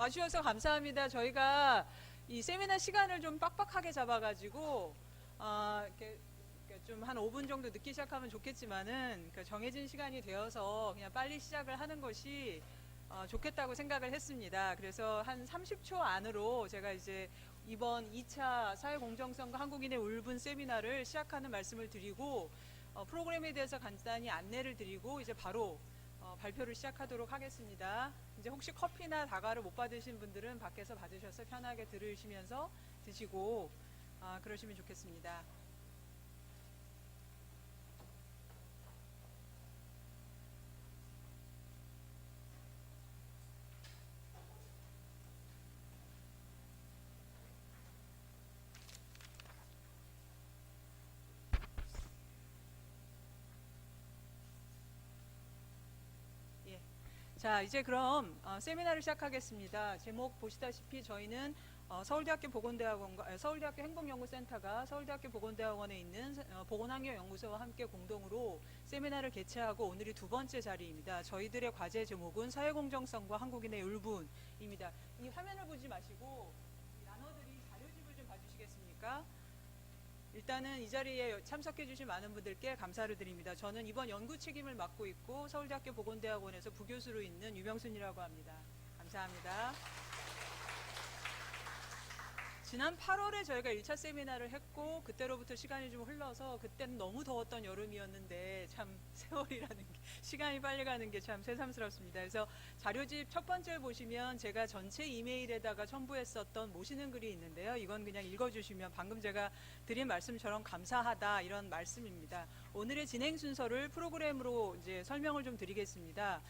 와주셔서 감사합니다. 저희가 이 세미나 시간을 좀 빡빡하게 잡아가지고 이렇게 좀 한 5분 정도 늦게 시작하면 좋겠지만은 정해진 시간이 되어서 그냥 빨리 시작을 하는 것이 좋겠다고 생각을 했습니다. 그래서 한 30초 안으로 제가 이제 이번 2차 사회공정성과 한국인의 울분 세미나를 시작하는 말씀을 드리고 프로그램에 대해서 간단히 안내를 드리고 이제 바로 발표를 시작하도록 하겠습니다. 이제 혹시 커피나 다과를 못 받으신 분들은 밖에서 받으셔서 편하게 들으시면서 드시고 그러시면 좋겠습니다. 예. 자, 이제 그럼 세미나를 시작하겠습니다. 제목 보시다시피 저희는 서울대학교 보건대학원과 서울대학교 행복연구센터가 서울대학교 보건대학원에 있는 보건환경연구소와 함께 공동으로 세미나를 개최하고 오늘이 두 번째 자리입니다. 저희들의 과제 제목은 사회공정성과 한국인의 울분입니다. 이 화면을 보지 마시고 나눠드린 자료집을 좀 봐주시겠습니까? 일단은 이 자리에 참석해 주신 많은 분들께 감사를 드립니다. 저는 이번 연구 책임을 맡고 있고 서울대학교 보건대학원에서 부교수로 있는 유명순이라고 합니다. 감사합니다. 지난 8월에 저희가 1차 세미나를 했고 그때로부터 시간이 좀 흘러서 그때는 너무 더웠던 여름이었는데 참 세월이라는 게 시간이 빨리 가는 게 참 새삼스럽습니다. 그래서 자료집 첫 번째 보시면 제가 전체 이메일에다가 첨부했었던 모시는 글이 있는데요. 이건 그냥 읽어주시면 방금 제가 드린 말씀처럼 감사하다 이런 말씀입니다. 오늘의 진행 순서를 프로그램으로 이제 설명을 좀 드리겠습니다.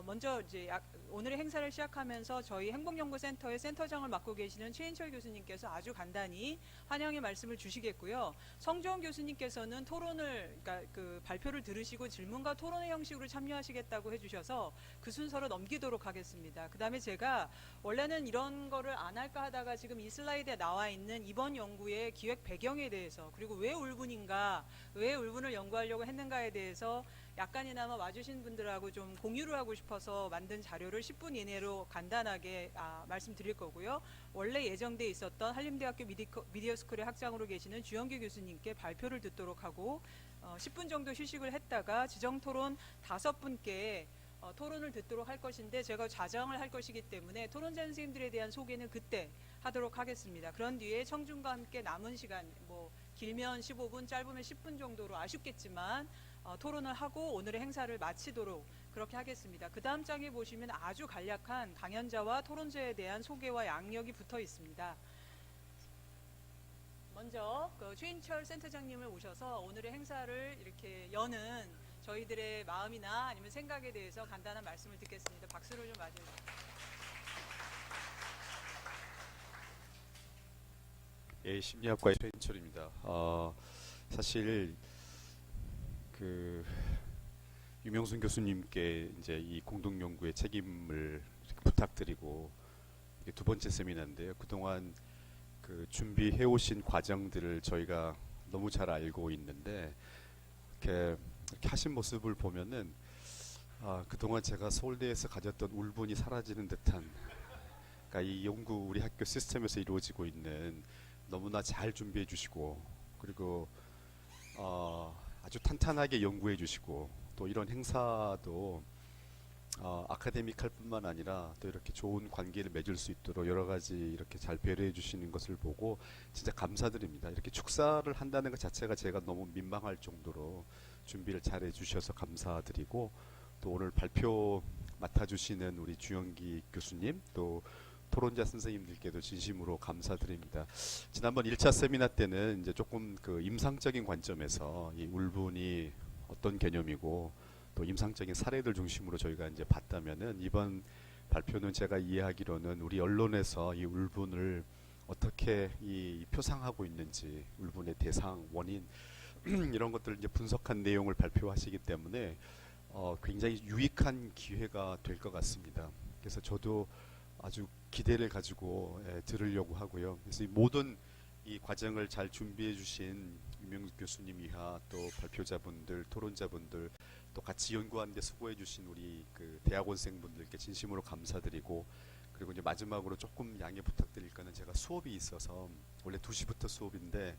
먼저 이제 오늘의 행사를 시작하면서 저희 행복연구센터의 센터장을 맡고 계시는 최인철 교수님께서 아주 간단히 환영의 말씀을 주시겠고요. 성주원 교수님께서는 토론을 그러니까 그 발표를 들으시고 질문과 토론의 형식으로 참여하시겠다고 해주셔서 그 순서로 넘기도록 하겠습니다. 그 다음에 제가 원래는 이런 거를 안 할까 하다가 지금 이 슬라이드에 나와 있는 이번 연구의 기획 배경에 대해서 그리고 왜 울분인가, 왜 울분을 연구하려고 했는가에 대해서 약간이나마 와주신 분들하고 좀 공유를 하고 싶어서 만든 자료를 10분 이내로 간단하게 말씀드릴 거고요. 원래 예정돼 있었던 한림대학교 미디어스쿨의 학장으로 계시는 주영규 교수님께 발표를 듣도록 하고 10분 정도 휴식을 했다가 지정토론 5분께 토론을 듣도록 할 것인데 제가 좌정을 할 것이기 때문에 토론자 선생님들에 대한 소개는 그때 하도록 하겠습니다. 그런 뒤에 청중과 함께 남은 시간 뭐 길면 15분, 짧으면 10분 정도로 아쉽겠지만 토론을 하고 오늘의 행사를 마치도록 그렇게 하겠습니다. 그 다음 장에 보시면 아주 간략한 강연자와 토론자에 대한 소개와 양력이 붙어 있습니다. 먼저 최인철 센터장님을 모셔서 오늘의 행사를 이렇게 여는 저희들의 마음이나 아니면 생각에 대해서 간단한 말씀을 듣겠습니다. 박수를 좀 맞으세요. 예, 심리학과의 최인철입니다. 사실 그 유명순 교수님께 이제 이 공동 연구의 책임을 부탁드리고 이게 두 번째 세미나인데요. 그동안 그 준비해 오신 과정들을 저희가 너무 잘 알고 있는데 이렇게 하신 모습을 보면은 그동안 제가 서울대에서 가졌던 울분이 사라지는 듯한, 그러니까 이 연구 우리 학교 시스템에서 이루어지고 있는 너무나 잘 준비해 주시고 그리고 아주 탄탄하게 연구해 주시고 또 이런 행사도 아카데믹할 뿐만 아니라 또 이렇게 좋은 관계를 맺을 수 있도록 여러 가지 이렇게 잘 배려해 주시는 것을 보고 진짜 감사드립니다. 이렇게 축사를 한다는 것 자체가 제가 너무 민망할 정도로 준비를 잘 해주셔서 감사드리고 또 오늘 발표 맡아주시는 우리 주영기 교수님 또 토론자 선생님들께도 진심으로 감사드립니다. 지난번 1차 세미나 때는 이제 조금 그 임상적인 관점에서 이 울분이 어떤 개념이고 또 임상적인 사례들 중심으로 저희가 이제 봤다면은 이번 발표는 제가 이해하기로는 우리 언론에서 이 울분을 어떻게 이 표상하고 있는지 울분의 대상, 원인 이런 것들을 이제 분석한 내용을 발표하시기 때문에 굉장히 유익한 기회가 될 것 같습니다. 그래서 저도 아주 기대를 가지고 들으려고 하고요. 그래서 이 모든 이 과정을 잘 준비해 주신 유명수 교수님 이하 또 발표자분들, 토론자분들 또 같이 연구하는 데 수고해 주신 우리 그 대학원생분들께 진심으로 감사드리고 그리고 이제 마지막으로 조금 양해 부탁드릴 거는 제가 수업이 있어서 원래 2시부터 수업인데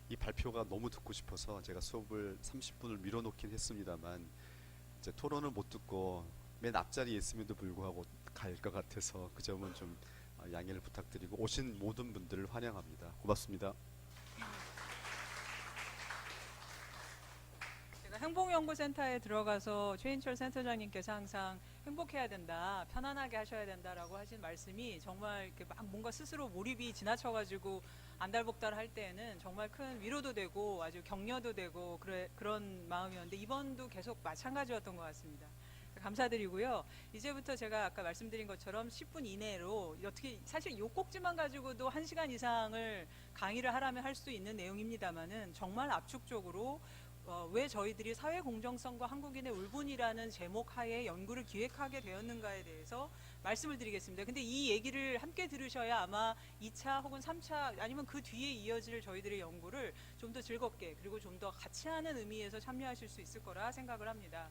이 발표가 너무 듣고 싶어서 제가 수업을 30분을 밀어놓긴 했습니다만 이제 토론을 못 듣고 맨 앞자리에 있음에도 불구하고 갈 것 같아서 그 점은 좀 양해를 부탁드리고 오신 모든 분들을 환영합니다. 고맙습니다. 제가 행복연구센터에 들어가서 최인철 센터장님께서 항상 행복해야 된다, 편안하게 하셔야 된다라고 하신 말씀이 정말 이렇게 막 뭔가 스스로 몰입이 지나쳐가지고 안달복달 할 때에는 정말 큰 위로도 되고 아주 격려도 되고 그런 마음이었는데 이번도 계속 마찬가지였던 것 같습니다. 감사드리고요. 이제부터 제가 아까 말씀드린 것처럼 10분 이내로 어떻게 사실 요 꼭지만 가지고도 1시간 이상을 강의를 하라면 할 수 있는 내용입니다만은 정말 압축적으로 왜 저희들이 사회 공정성과 한국인의 울분이라는 제목 하에 연구를 기획하게 되었는가에 대해서 말씀을 드리겠습니다. 근데 이 얘기를 함께 들으셔야 아마 2차 혹은 3차 아니면 그 뒤에 이어질 저희들의 연구를 좀 더 즐겁게 그리고 좀 더 같이 하는 의미에서 참여하실 수 있을 거라 생각을 합니다.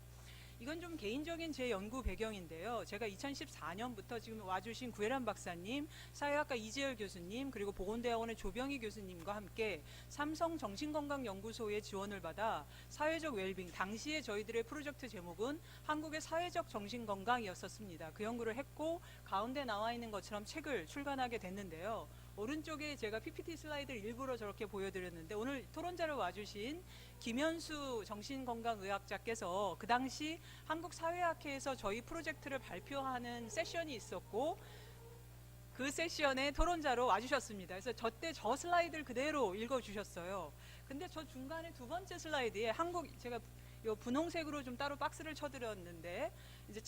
이건 좀 개인적인 제 연구 배경인데요. 제가 2014년부터 지금 와주신 구혜란 박사님, 사회학과 이재열 교수님, 그리고 보건대학원의 조병희 교수님과 함께 삼성정신건강연구소의 지원을 받아 사회적 웰빙, 당시에 저희들의 프로젝트 제목은 한국의 사회적 정신건강이었었습니다. 그 연구를 했고 가운데 나와 있는 것처럼 책을 출간하게 됐는데요. 오른쪽에 제가 PPT 슬라이드를 일부러 저렇게 보여드렸는데 오늘 토론자로 와주신 김현수 정신건강의학자께서 그 당시 한국사회학회에서 저희 프로젝트를 발표하는 세션이 있었고 그 세션에 토론자로 와주셨습니다. 그래서 저 때 저 슬라이드를 그대로 읽어주셨어요. 근데 저 중간에 두 번째 슬라이드에 제가 요 분홍색으로 좀 따로 박스를 쳐드렸는데 이제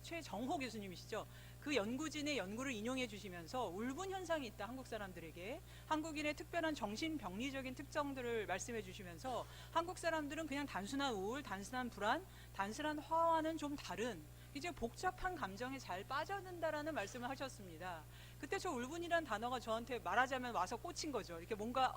최정호 교수님이시죠. 그 연구진의 연구를 인용해 주시면서 울분 현상이 있다 한국 사람들에게, 한국인의 특별한 정신병리적인 특성들을 말씀해 주시면서 한국 사람들은 그냥 단순한 우울, 단순한 불안, 단순한 화와는 좀 다른 이제 복잡한 감정에 잘 빠져든다라는 말씀을 하셨습니다. 그때 저 울분이란 단어가 저한테 말하자면 와서 꽂힌 거죠. 이렇게 뭔가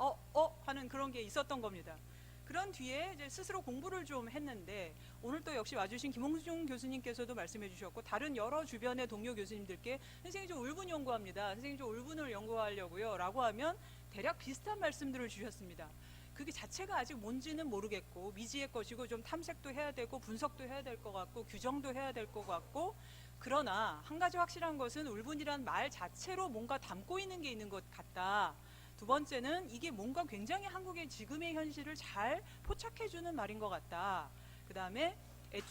하는 그런 게 있었던 겁니다. 그런 뒤에 이제 스스로 공부를 좀 했는데 오늘 또 역시 와주신 김홍중 교수님께서도 말씀해 주셨고 다른 여러 주변의 동료 교수님들께 선생님 저 울분 연구합니다. 선생님 저 울분을 연구하려고요 라고 하면 대략 비슷한 말씀들을 주셨습니다. 그게 자체가 아직 뭔지는 모르겠고 미지의 것이고 좀 탐색도 해야 되고 분석도 해야 될 것 같고 규정도 해야 될 것 같고, 그러나 한 가지 확실한 것은 울분이란 말 자체로 뭔가 담고 있는 게 있는 것 같다. 두 번째는 이게 뭔가 굉장히 한국의 지금의 현실을 잘 포착해주는 말인 것 같다. 그 다음에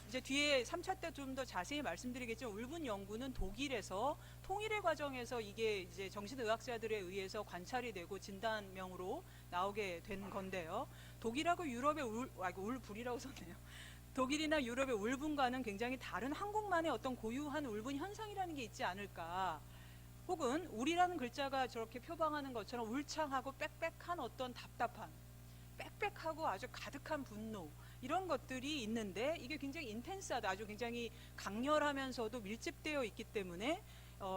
이제 뒤에 3차 때 좀 더 자세히 말씀드리겠지만 울분 연구는 독일에서 통일의 과정에서 이게 이제 정신의학자들에 의해서 관찰이 되고 진단명으로 나오게 된 건데요. 독일하고 유럽의 울불이라고 썼네요. 독일이나 유럽의 울분과는 굉장히 다른 한국만의 어떤 고유한 울분 현상이라는 게 있지 않을까. 혹은 울이라는 글자가 저렇게 표방하는 것처럼 울창하고 빽빽한 어떤 답답함, 빽빽하고 아주 가득한 분노, 이런 것들이 있는데 이게 굉장히 인텐스하다, 아주 굉장히 강렬하면서도 밀집되어 있기 때문에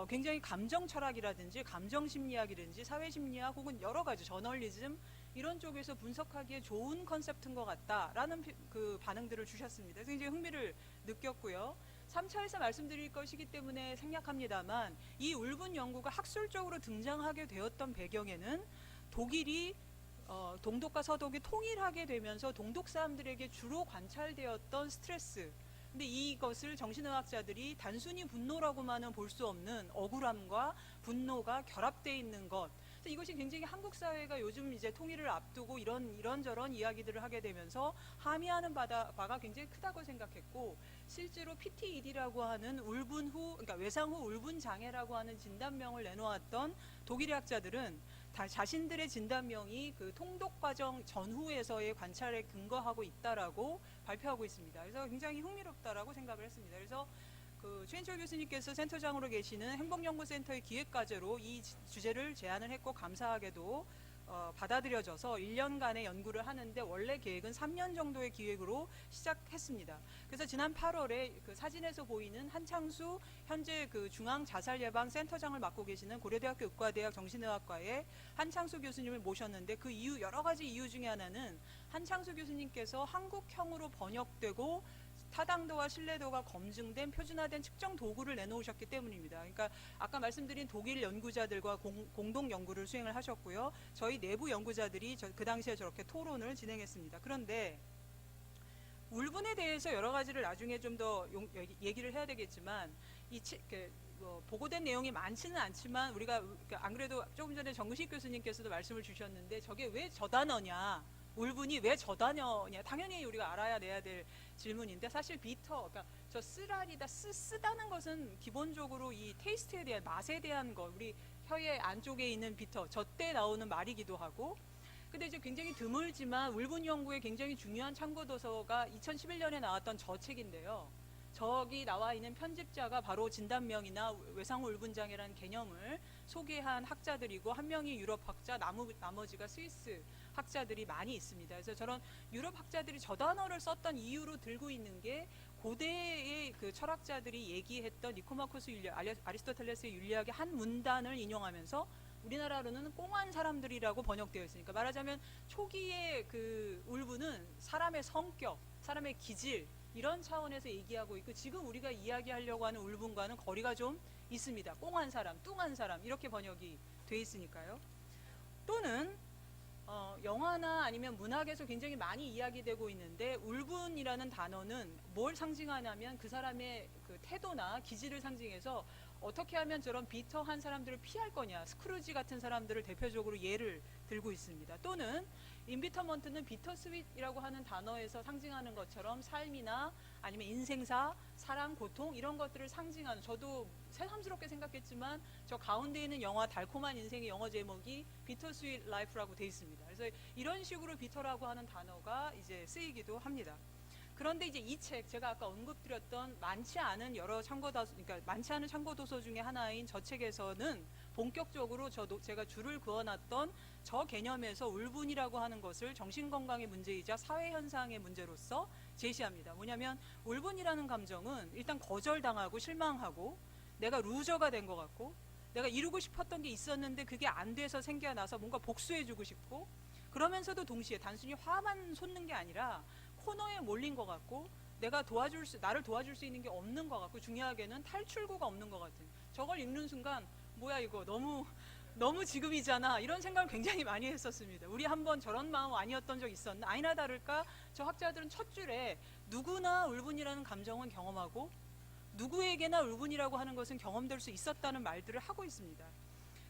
굉장히 감정 철학이라든지 감정 심리학이라든지 사회 심리학 혹은 여러 가지 저널리즘 이런 쪽에서 분석하기에 좋은 컨셉트인 것 같다라는 그 반응들을 주셨습니다. 그래서 굉장히 흥미를 느꼈고요. 3차에서 말씀드릴 것이기 때문에 생략합니다만 이 울분 연구가 학술적으로 등장하게 되었던 배경에는 독일이 동독과 서독이 통일하게 되면서 동독 사람들에게 주로 관찰되었던 스트레스, 근데 이것을 정신의학자들이 단순히 분노라고만은 볼 수 없는 억울함과 분노가 결합되어 있는 것, 이것이 굉장히 한국 사회가 요즘 이제 통일을 앞두고 이런저런 이야기들을 하게 되면서 함의하는 바가 굉장히 크다고 생각했고, 실제로 PTED라고 하는 울분 후, 그러니까 외상 후 울분 장애라고 하는 진단명을 내놓았던 독일의 학자들은 자신들의 진단명이 그 통독 과정 전후에서의 관찰에 근거하고 있다라고 발표하고 있습니다. 그래서 굉장히 흥미롭다라고 생각을 했습니다. 그래서 그 최인철 교수님께서 센터장으로 계시는 행복연구센터의 기획과제로 이 주제를 제안을 했고 감사하게도 받아들여져서 1년간의 연구를 하는데 원래 계획은 3년 정도의 기획으로 시작했습니다. 그래서 지난 8월에 그 사진에서 보이는 한창수 현재 그 중앙자살예방센터장을 맡고 계시는 고려대학교 의과대학 정신의학과의 한창수 교수님을 모셨는데 그 이유 여러 가지 이유 중에 하나는 한창수 교수님께서 한국형으로 번역되고 타당도와 신뢰도가 검증된 표준화된 측정 도구를 내놓으셨기 때문입니다. 그러니까 아까 말씀드린 독일 연구자들과 공동 연구를 수행을 하셨고요. 저희 내부 연구자들이 그 당시에 저렇게 토론을 진행했습니다. 그런데 울분에 대해서 여러 가지를 나중에 좀 더 얘기를 해야 되겠지만 보고된 내용이 많지는 않지만 우리가 안 그래도 조금 전에 정근식 교수님께서도 말씀을 주셨는데 저게 왜 저단어냐, 울분이 왜 저단어냐, 당연히 우리가 알아야 내야 될 질문인데 사실 비터, 그러니까 저 쓰라리다, 쓰다는 것은 기본적으로 이 테이스트에 대한, 맛에 대한 것, 우리 혀의 안쪽에 있는 비터, 저 때 나오는 말이기도 하고. 근데 이제 굉장히 드물지만 울분 연구에 굉장히 중요한 참고 도서가 2011년에 나왔던 저 책인데요. 저기 나와 있는 편집자가 바로 진단명이나 외상후 울분장애라는 개념을 소개한 학자들이고, 한 명이 유럽 학자, 나머지가 스위스 학자들이 많이 있습니다. 그래서 저런 유럽 학자들이 저 단어를 썼던 이유로 들고 있는 게 고대의 그 철학자들이 얘기했던 니코마코스 아리스토텔레스의 윤리학의 한 문단을 인용하면서 우리나라로는 꽁한 사람들이라고 번역되어 있으니까, 말하자면 초기의 그 울분은 사람의 성격, 사람의 기질, 이런 차원에서 얘기하고 있고, 지금 우리가 이야기하려고 하는 울분과는 거리가 좀 있습니다. 꽁한 사람, 뚱한 사람, 이렇게 번역이 돼 있으니까요. 또는 영화나 아니면 문학에서 굉장히 많이 이야기되고 있는데, 울분이라는 단어는 뭘 상징하냐면 그 사람의 그 태도나 기질을 상징해서 어떻게 하면 저런 비터한 사람들을 피할 거냐, 스크루지 같은 사람들을 대표적으로 예를 들고 있습니다. 또는 인비터먼트는 비터스윗이라고 하는 단어에서 상징하는 것처럼 삶이나 아니면 인생사, 사랑, 고통, 이런 것들을 상징하는, 저도 새삼스럽게 생각했지만 저 가운데 있는 영화 달콤한 인생의 영어 제목이 비터스윗 라이프라고 돼 있습니다. 그래서 이런 식으로 비터라고 하는 단어가 이제 쓰이기도 합니다. 그런데 이제 이 책, 제가 아까 언급드렸던 많지 않은 여러 그러니까 많지 않은 참고 도서 중에 하나인 저 책에서는 본격적으로 제가 줄을 그어놨던 저 개념에서 울분이라고 하는 것을 정신건강의 문제이자 사회현상의 문제로서 제시합니다. 뭐냐면 울분이라는 감정은 일단 거절당하고 실망하고, 내가 루저가 된 것 같고, 내가 이루고 싶었던 게 있었는데 그게 안 돼서 생겨나서 뭔가 복수해주고 싶고, 그러면서도 동시에 단순히 화만 솟는 게 아니라 코너에 몰린 것 같고, 나를 도와줄 수 있는 게 없는 것 같고, 중요하게는 탈출구가 없는 것 같은, 저걸 읽는 순간 뭐야 이거 너무 지금이잖아, 이런 생각을 굉장히 많이 했었습니다. 우리 한번 저런 마음 아니었던 적 있었나? 아니나 다를까 저 학자들은 첫 줄에 누구나 울분이라는 감정은 경험하고 누구에게나 울분이라고 하는 것은 경험될 수 있었다는 말들을 하고 있습니다.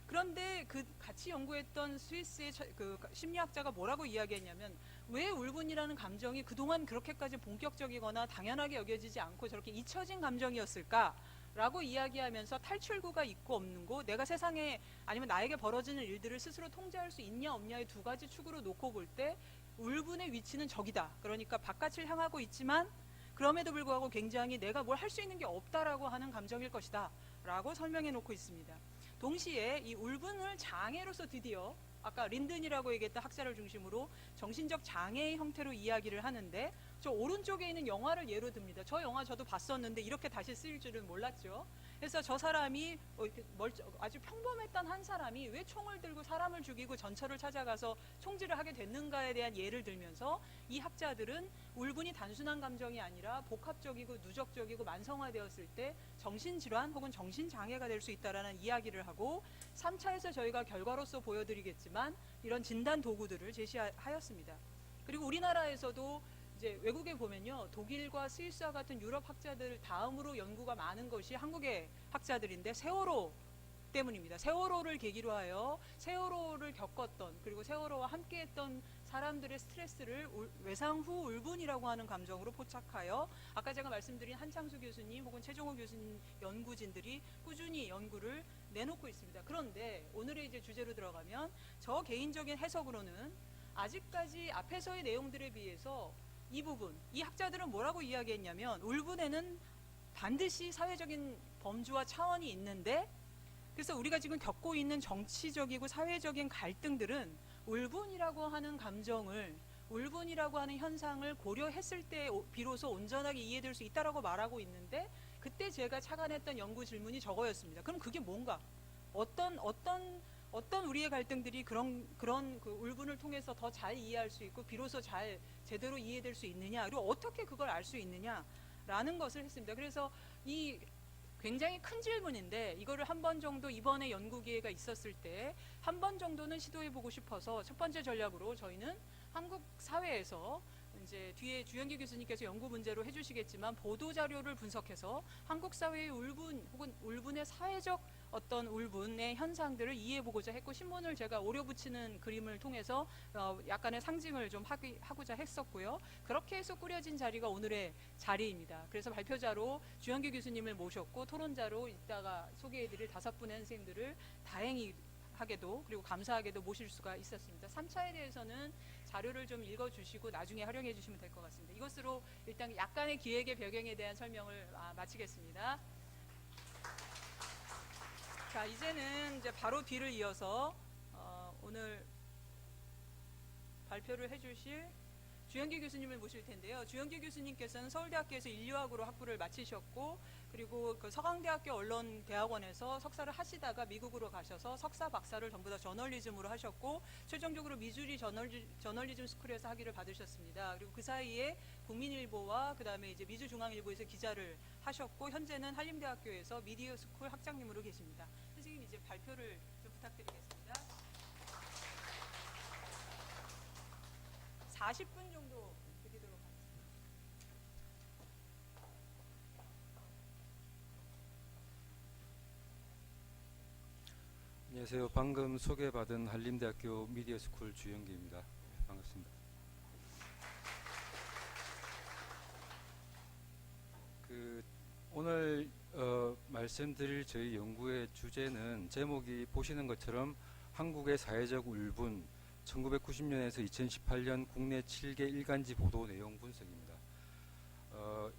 그런데 그 같이 연구했던 스위스의 그 심리학자가 뭐라고 이야기했냐면, 왜 울분이라는 감정이 그동안 그렇게까지 본격적이거나 당연하게 여겨지지 않고 저렇게 잊혀진 감정이었을까? 라고 이야기하면서 탈출구가 있고 없는 거, 내가 세상에 아니면 나에게 벌어지는 일들을 스스로 통제할 수 있냐 없냐의 두 가지 축으로 놓고 볼 때 울분의 위치는 저기다. 그러니까 바깥을 향하고 있지만 그럼에도 불구하고 굉장히 내가 뭘 할 수 있는 게 없다라고 하는 감정일 것이다 라고 설명해 놓고 있습니다. 동시에 이 울분을 장애로서 드디어 아까 린든이라고 얘기했던 학자를 중심으로 정신적 장애의 형태로 이야기를 하는데, 저 오른쪽에 있는 영화를 예로 듭니다. 저 영화 저도 봤었는데 이렇게 다시 쓰일 줄은 몰랐죠. 그래서 저 사람이 아주 평범했던 한 사람이 왜 총을 들고 사람을 죽이고 전철을 찾아가서 총질을 하게 됐는가에 대한 예를 들면서, 이 학자들은 울분이 단순한 감정이 아니라 복합적이고 누적적이고 만성화되었을 때 정신질환 혹은 정신장애가 될 수 있다는 이야기를 하고, 3차에서 저희가 결과로서 보여드리겠지만 이런 진단 도구들을 제시하였습니다. 그리고 우리나라에서도 이제 외국에 보면요, 독일과 스위스와 같은 유럽 학자들 다음으로 연구가 많은 것이 한국의 학자들인데, 세월호 때문입니다. 세월호를 계기로 하여 세월호를 겪었던, 그리고 세월호와 함께했던 사람들의 스트레스를 외상 후 울분이라고 하는 감정으로 포착하여 아까 제가 말씀드린 한창수 교수님 혹은 최종호 교수님 연구진들이 꾸준히 연구를 내놓고 있습니다. 그런데 오늘의 이제 주제로 들어가면, 저 개인적인 해석으로는 아직까지 앞에서의 내용들에 비해서 이 부분, 이 학자들은 뭐라고 이야기했냐면, 울분에는 반드시 사회적인 범주와 차원이 있는데, 그래서 우리가 지금 겪고 있는 정치적이고 사회적인 갈등들은 울분이라고 하는 감정을, 울분이라고 하는 현상을 고려했을 때 비로소 온전하게 이해될 수 있다라고 말하고 있는데, 그때 제가 착안했던 연구 질문이 저거였습니다. 그럼 그게 뭔가? 어떤 우리의 갈등들이 그런 그 울분을 통해서 더 잘 이해할 수 있고 비로소 잘 제대로 이해될 수 있느냐, 그리고 어떻게 그걸 알 수 있느냐 라는 것을 했습니다. 그래서 이 굉장히 큰 질문인데 이거를 한 번 정도 이번에 연구 기회가 있었을 때 한 번 정도는 시도해 보고 싶어서 첫 번째 전략으로 저희는 한국 사회에서 이제 뒤에 주현기 교수님께서 연구 문제로 해주시겠지만 보도 자료를 분석해서 한국 사회의 울분 혹은 울분의 사회적 어떤 울분의 현상들을 이해해보고자 했고 신문을 제가 오려 붙이는 그림을 통해서 약간의 상징을 좀 하고자 했었고요. 그렇게 해서 꾸려진 자리가 오늘의 자리입니다. 그래서 발표자로 주현기 교수님을 모셨고 토론자로 이따가 소개해드릴 5분의 선생님들을 다행하게도 그리고 감사하게도 모실 수가 있었습니다. 3차에 대해서는 자료를 좀 읽어주시고 나중에 활용해 주시면 될 것 같습니다. 이것으로 일단 약간의 기획의 배경에 대한 설명을 마치겠습니다. 자, 이제는 이제 바로 뒤를 이어서 오늘 발표를 해주실 주현기 교수님을 모실 텐데요. 주현기 교수님께서는 서울대학교에서 인류학으로 학부를 마치셨고 그리고 그 서강대학교 언론대학원에서 석사를 하시다가 미국으로 가셔서 석사 박사를 전부 다 저널리즘으로 하셨고 최종적으로 미주리 저널리즘 스쿨에서 학위를 받으셨습니다. 그리고 그 사이에 국민일보와 그 다음에 이제 미주중앙일보에서 기자를 하셨고 현재는 한림대학교에서 미디어 스쿨 학장님으로 계십니다. 선생님 이제 발표를 좀 부탁드리겠습니다. 40분 정도 드리도록 하겠습니다. 안녕하세요. 방금 소개받은 한림대학교 미디어스쿨 주현기입니다. 반갑습니다. 오늘 말씀드릴 저희 연구의 주제는 제목이 보시는 것처럼 한국의 사회적 울분 1990년에서 2018년 국내 7개 일간지 보도 내용 분석입니다.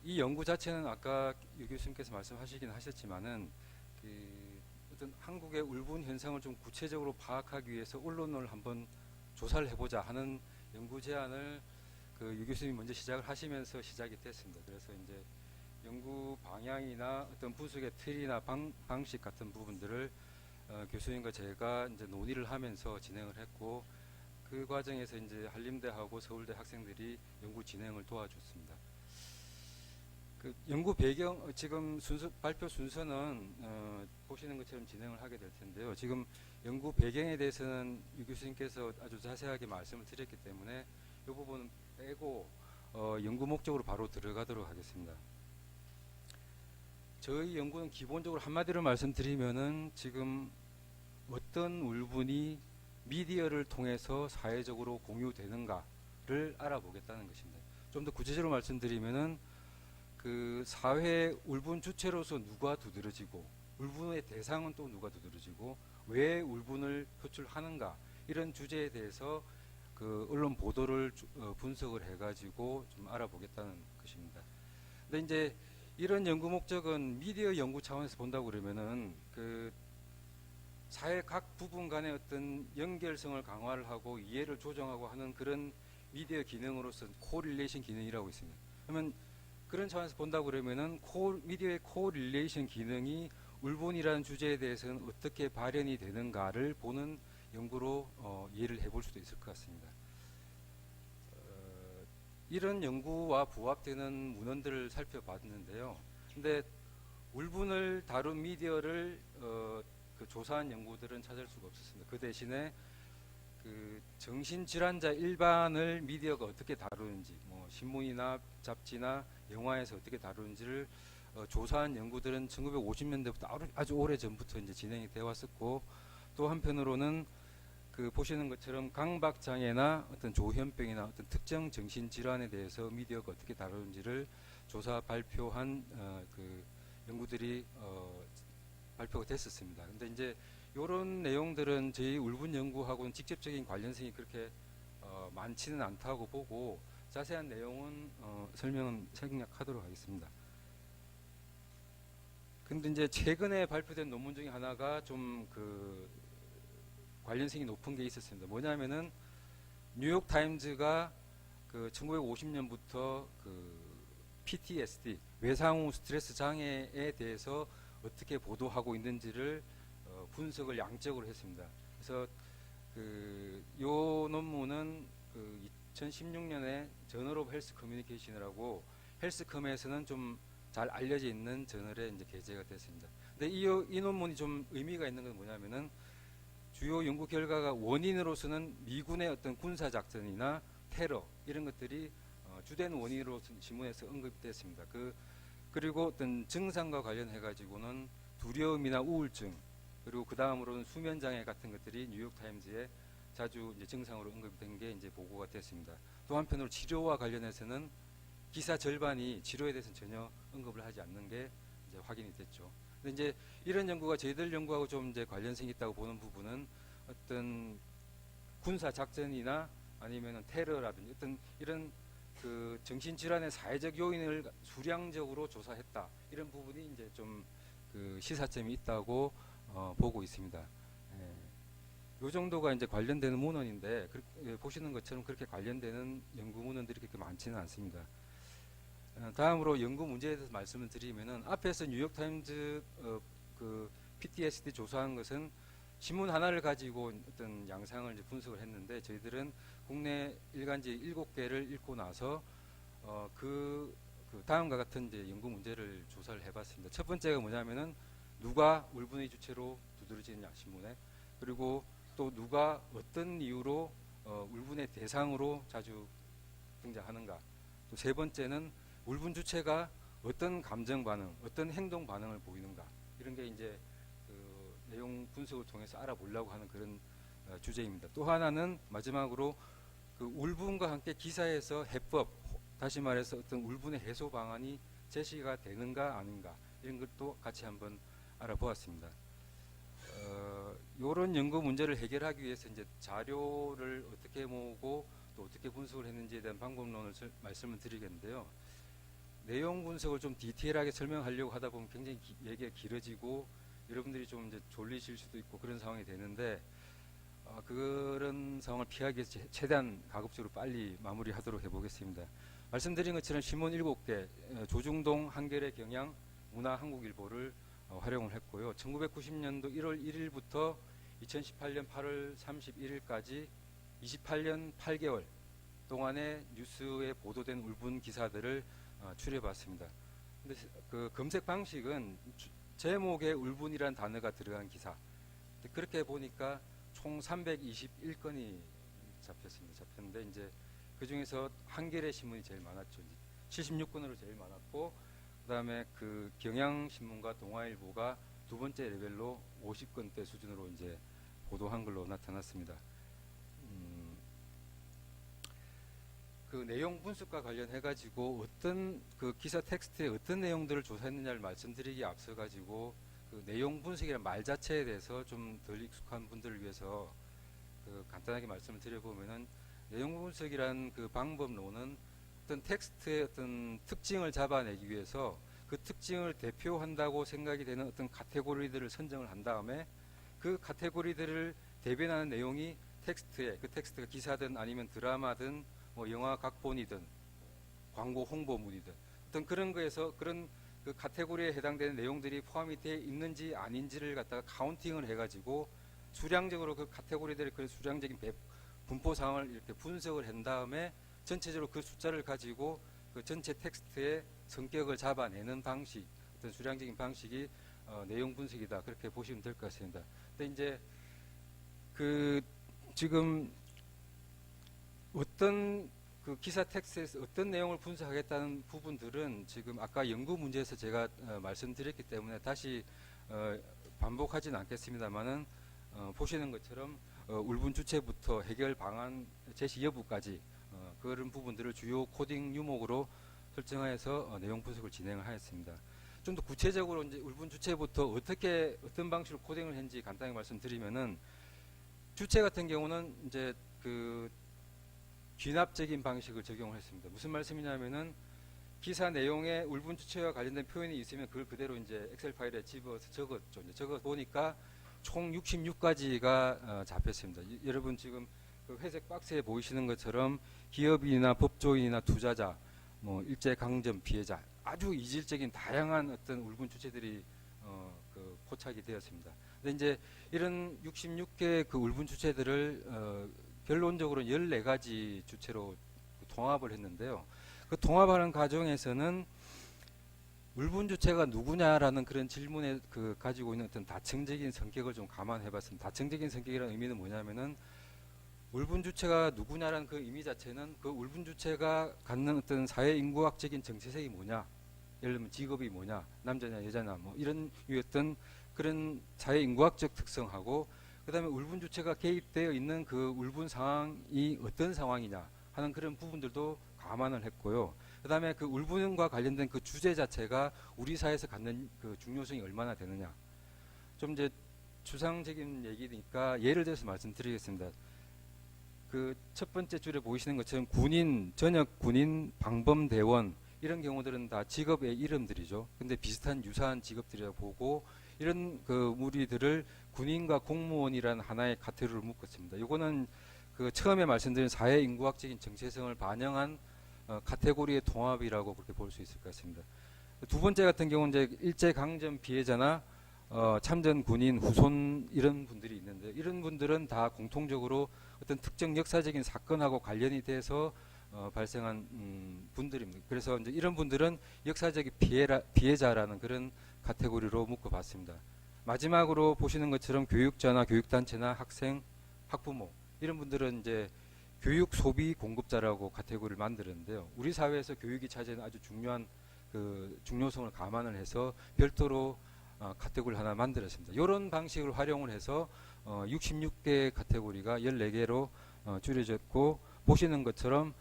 이 연구 자체는 아까 유 교수님께서 말씀하시긴 하셨지만은 어떤 한국의 울분 현상을 좀 구체적으로 파악하기 위해서 언론을 한번 조사를 해보자 하는 연구 제안을 유 교수님이 먼저 시작을 하시면서 시작이 됐습니다. 그래서 이제 연구 방향이나 어떤 분석의 틀이나 방식 같은 부분들을 교수님과 제가 이제 논의를 하면서 진행을 했고 그 과정에서 이제 한림대하고 서울대 학생들이 연구 진행을 도와줬습니다. 연구 배경 지금 발표 순서는 보시는 것처럼 진행을 하게 될 텐데요. 지금 연구 배경에 대해서는 유 교수님께서 아주 자세하게 말씀을 드렸기 때문에 이 부분은 빼고 연구 목적으로 바로 들어가도록 하겠습니다. 저희 연구는 기본적으로 한마디로 말씀드리면은 지금 어떤 울분이 미디어를 통해서 사회적으로 공유되는가를 알아보겠다는 것입니다. 좀 더 구체적으로 말씀드리면은 그 사회 울분 주체로서 누가 두드러지고 울분의 대상은 또 누가 두드러지고 왜 울분을 표출하는가 이런 주제에 대해서 그 언론 보도를 분석을 해가지고 좀 알아보겠다는 것입니다. 근데 이제 이런 연구 목적은 미디어 연구 차원에서 본다고 그러면은 그 사회 각 부분 간의 어떤 연결성을 강화를 하고 이해를 조정하고 하는 그런 미디어 기능으로서 코릴레이션 기능이라고 있습니다. 그러면 그런 차원에서 본다고 그러면은 미디어의 코릴레이션 기능이 울분이라는 주제에 대해서는 어떻게 발현이 되는가를 보는 연구로 이해를 해볼 수도 있을 것 같습니다. 이런 연구와 부합되는 문헌들을 살펴봤는데요. 근데 울분을 다룬 미디어를 그 조사한 연구들은 찾을 수가 없었습니다. 그 대신에 그 정신질환자 일반을 미디어가 어떻게 다루는지, 뭐 신문이나 잡지나 영화에서 어떻게 다루는지를 조사한 연구들은 1950년대부터 아주 오래 전부터 이제 진행이 되어 왔었고, 또 한편으로는 그 보시는 것처럼 강박장애나 어떤 조현병이나 어떤 특정 정신질환에 대해서 미디어가 어떻게 다루는지를 조사 발표한 그 연구들이 발표가 됐었습니다. 근데 이제 이런 내용들은 저희 울분 연구하고는 직접적인 관련성이 그렇게 많지는 않다고 보고 자세한 내용은 설명은 생략하도록 하겠습니다. 근데 이제 최근에 발표된 논문 중에 하나가 좀 그 관련성이 높은 게 있었습니다. 뭐냐면은 뉴욕 타임즈가 그 1950년부터 그 PTSD 외상 후 스트레스 장애에 대해서 어떻게 보도하고 있는지를 분석을 양적으로 했습니다. 그래서 요 논문은 2016년에 저널 오브 헬스 커뮤니케이션이라고 헬스컴에서는 좀 잘 알려져 있는 저널에 이제 게재가 됐습니다. 근데 이 논문이 좀 의미가 있는 건 뭐냐면은 주요 연구 결과가 원인으로서는 미군의 어떤 군사 작전이나 테러 이런 것들이 주된 원인으로 신문에서 언급됐습니다. 그리고 어떤 증상과 관련해 가지고는 두려움이나 우울증 그리고 그 다음으로는 수면 장애 같은 것들이 뉴욕 타임즈에 자주 이제 증상으로 언급된 게 이제 보고가 됐습니다. 또 한편으로 치료와 관련해서는 기사 절반이 치료에 대해서는 전혀 언급을 하지 않는 게 이제 확인이 됐죠. 근데 이제 이런 연구가 저희들 연구하고 좀 이제 관련성이 있다고 보는 부분은 어떤 군사 작전이나 아니면은 테러라든지 어떤 이런 그 정신질환의 사회적 요인을 수량적으로 조사했다 이런 부분이 이제 좀 그 시사점이 있다고 보고 있습니다. 요 정도가 이제 관련되는 문헌인데 보시는 것처럼 그렇게 관련되는 연구 문헌들이 그렇게 많지는 않습니다. 다음으로 연구 문제에 대해서 말씀을 드리면은 앞에서 뉴욕 타임즈 그 PTSD 조사한 것은 신문 하나를 가지고 어떤 양상을 이제 분석을 했는데 저희들은 국내 일간지 7개를 읽고 나서 그 다음과 같은 이제 연구 문제를 조사를 해봤습니다. 첫 번째가 뭐냐면은 누가 울분의 주체로 두드러지느냐 신문에, 그리고 또 누가 어떤 이유로 울분의 대상으로 자주 등장하는가. 또 세 번째는 울분 주체가 어떤 감정 반응, 어떤 행동 반응을 보이는가. 이런 게 이제 그 내용 분석을 통해서 알아보려고 하는 그런 주제입니다. 또 하나는 마지막으로 그 울분과 함께 기사에서 해법, 다시 말해서 어떤 울분의 해소 방안이 제시가 되는가 아닌가 이런 것도 같이 한번 알아보았습니다. 이런 연구 문제를 해결하기 위해서 이제 자료를 어떻게 모으고 또 어떻게 분석을 했는지에 대한 방법론을 말씀을 드리겠는데요. 내용 분석을 좀 디테일하게 설명하려고 하다 보면 굉장히 얘기가 길어지고 여러분들이 좀 이제 졸리실 수도 있고 그런 상황이 되는데 그런 상황을 피하기 위해서 최대한 가급적으로 빨리 마무리하도록 해보겠습니다. 말씀드린 것처럼 신문 7개, 조중동, 한겨레, 경향, 문화, 한국일보를 활용을 했고요. 1990년도 1월 1일부터 2018년 8월 31일까지 28년 8개월 동안의 뉴스에 보도된 울분 기사들을 추려봤습니다. 근데 그 검색 방식은 제목에 울분이라는 단어가 들어간 기사. 그렇게 보니까 총 321건이 잡혔는데 이제 그 중에서 한겨레 신문이 제일 많았죠. 76건으로 제일 많았고, 그다음에 그 경향신문과 동아일보가 두 번째 레벨로 50건대 수준으로 이제 보도한 걸로 나타났습니다. 그 내용 분석과 관련해 가지고 어떤 그 기사 텍스트에 어떤 내용들을 조사했느냐를 말씀드리기 앞서 가지고 그 내용 분석이라는 말 자체에 대해서 좀 덜 익숙한 분들을 위해서 그 간단하게 말씀을 드려보면은 내용 분석이라는 그 방법론은 어떤 텍스트의 어떤 특징을 잡아내기 위해서 그 특징을 대표한다고 생각이 되는 어떤 카테고리들을 선정을 한 다음에 그 카테고리들을 대변하는 내용이 텍스트에, 그 텍스트가 기사든 아니면 드라마든 뭐 영화 각본이든 광고 홍보물이든 어떤 그런 거에서 그런 그 카테고리에 해당되는 내용들이 포함이 되어 있는지 아닌지를 갖다가 카운팅을 해가지고 수량적으로 그 카테고리들의 그 수량적인 분포 사항을 이렇게 분석을 한 다음에 전체적으로 그 숫자를 가지고 그 전체 텍스트의 성격을 잡아내는 방식, 어떤 수량적인 방식이 내용 분석이다, 그렇게 보시면 될 것 같습니다. 근데 이제 그 지금 어떤 그 기사 텍스트에서 어떤 내용을 분석하겠다는 부분들은 지금 아까 연구 문제에서 제가 말씀드렸기 때문에 다시 반복하지는 않겠습니다만은 보시는 것처럼 울분 주체부터 해결 방안 제시 여부까지 그런 부분들을 주요 코딩 유목으로 설정하여서 내용 분석을 진행을 하였습니다. 좀 더 구체적으로 이제 울분 주체부터 어떤 방식으로 코딩을 했는지 간단히 말씀드리면은 주체 같은 경우는 이제 그 귀납적인 방식을 적용을 했습니다. 무슨 말씀이냐면은 기사 내용에 울분 주체와 관련된 표현이 있으면 그걸 그대로 이제 엑셀 파일에 집어서 적었죠. 적어 보니까 총 66가지가 잡혔습니다. 여러분 지금 그 회색 박스에 보이시는 것처럼 기업인이나 법조인이나 투자자, 뭐 일제 강점 피해자, 아주 이질적인 다양한 어떤 울분 주체들이 그 포착이 되었습니다. 근데 이제 이런 66개 그 울분 주체들을 결론적으로 14가지 주체로 통합을 했는데요. 그 통합하는 과정에서는 울분 주체가 누구냐라는 그런 질문에 그 가지고 있는 어떤 다층적인 성격을 좀 감안해봤습니다. 다층적인 성격이라는 의미는 뭐냐면은 울분 주체가 누구냐라는 그 의미 자체는 그 울분 주체가 갖는 어떤 사회 인구학적인 정체성이 뭐냐, 예를 들면 직업이 뭐냐, 남자냐 여자냐 뭐 이런 어떤 그런 사회 인구학적 특성하고 그다음에 울분 주체가 개입되어 있는 그 울분 상황이 어떤 상황이냐 하는 그런 부분들도 감안을 했고요. 그다음에 그 울분과 관련된 그 주제 자체가 우리 사회에서 갖는 그 중요성이 얼마나 되느냐. 좀 이제 추상적인 얘기니까 예를 들어서 말씀드리겠습니다. 그 첫 번째 줄에 보이시는 것처럼 군인, 전역 군인, 방범대원 이런 경우들은 다 직업의 이름들이죠. 근데 비슷한 유사한 직업들이라고 보고 이런 그 무리들을 군인과 공무원이라는 하나의 카테고리로 묶었습니다. 이거는 그 처음에 말씀드린 사회 인구학적인 정체성을 반영한 카테고리의 통합이라고 그렇게 볼 수 있을 것 같습니다. 두 번째 같은 경우는 이제 일제 강점 피해자나 참전 군인 후손 이런 분들이 있는데 이런 분들은 다 공통적으로 어떤 특정 역사적인 사건하고 관련이 돼서 발생한 분들입니다. 그래서 이제 이런 분들은 역사적인 피해자라는 그런 카테고리로 묶어봤습니다. 마지막으로 보시는 것처럼 교육자나 교육단체나 학생, 학부모 이런 분들은 이제 교육 소비 공급자라고 카테고리를 만들었는데요. 우리 사회에서 교육이 차지하는 아주 중요한 그 중요성을 감안을 해서 별도로 카테고리를 하나 만들었습니다. 이런 방식을 활용을 해서 66개 카테고리가 14개로 줄여졌고 보시는 것처럼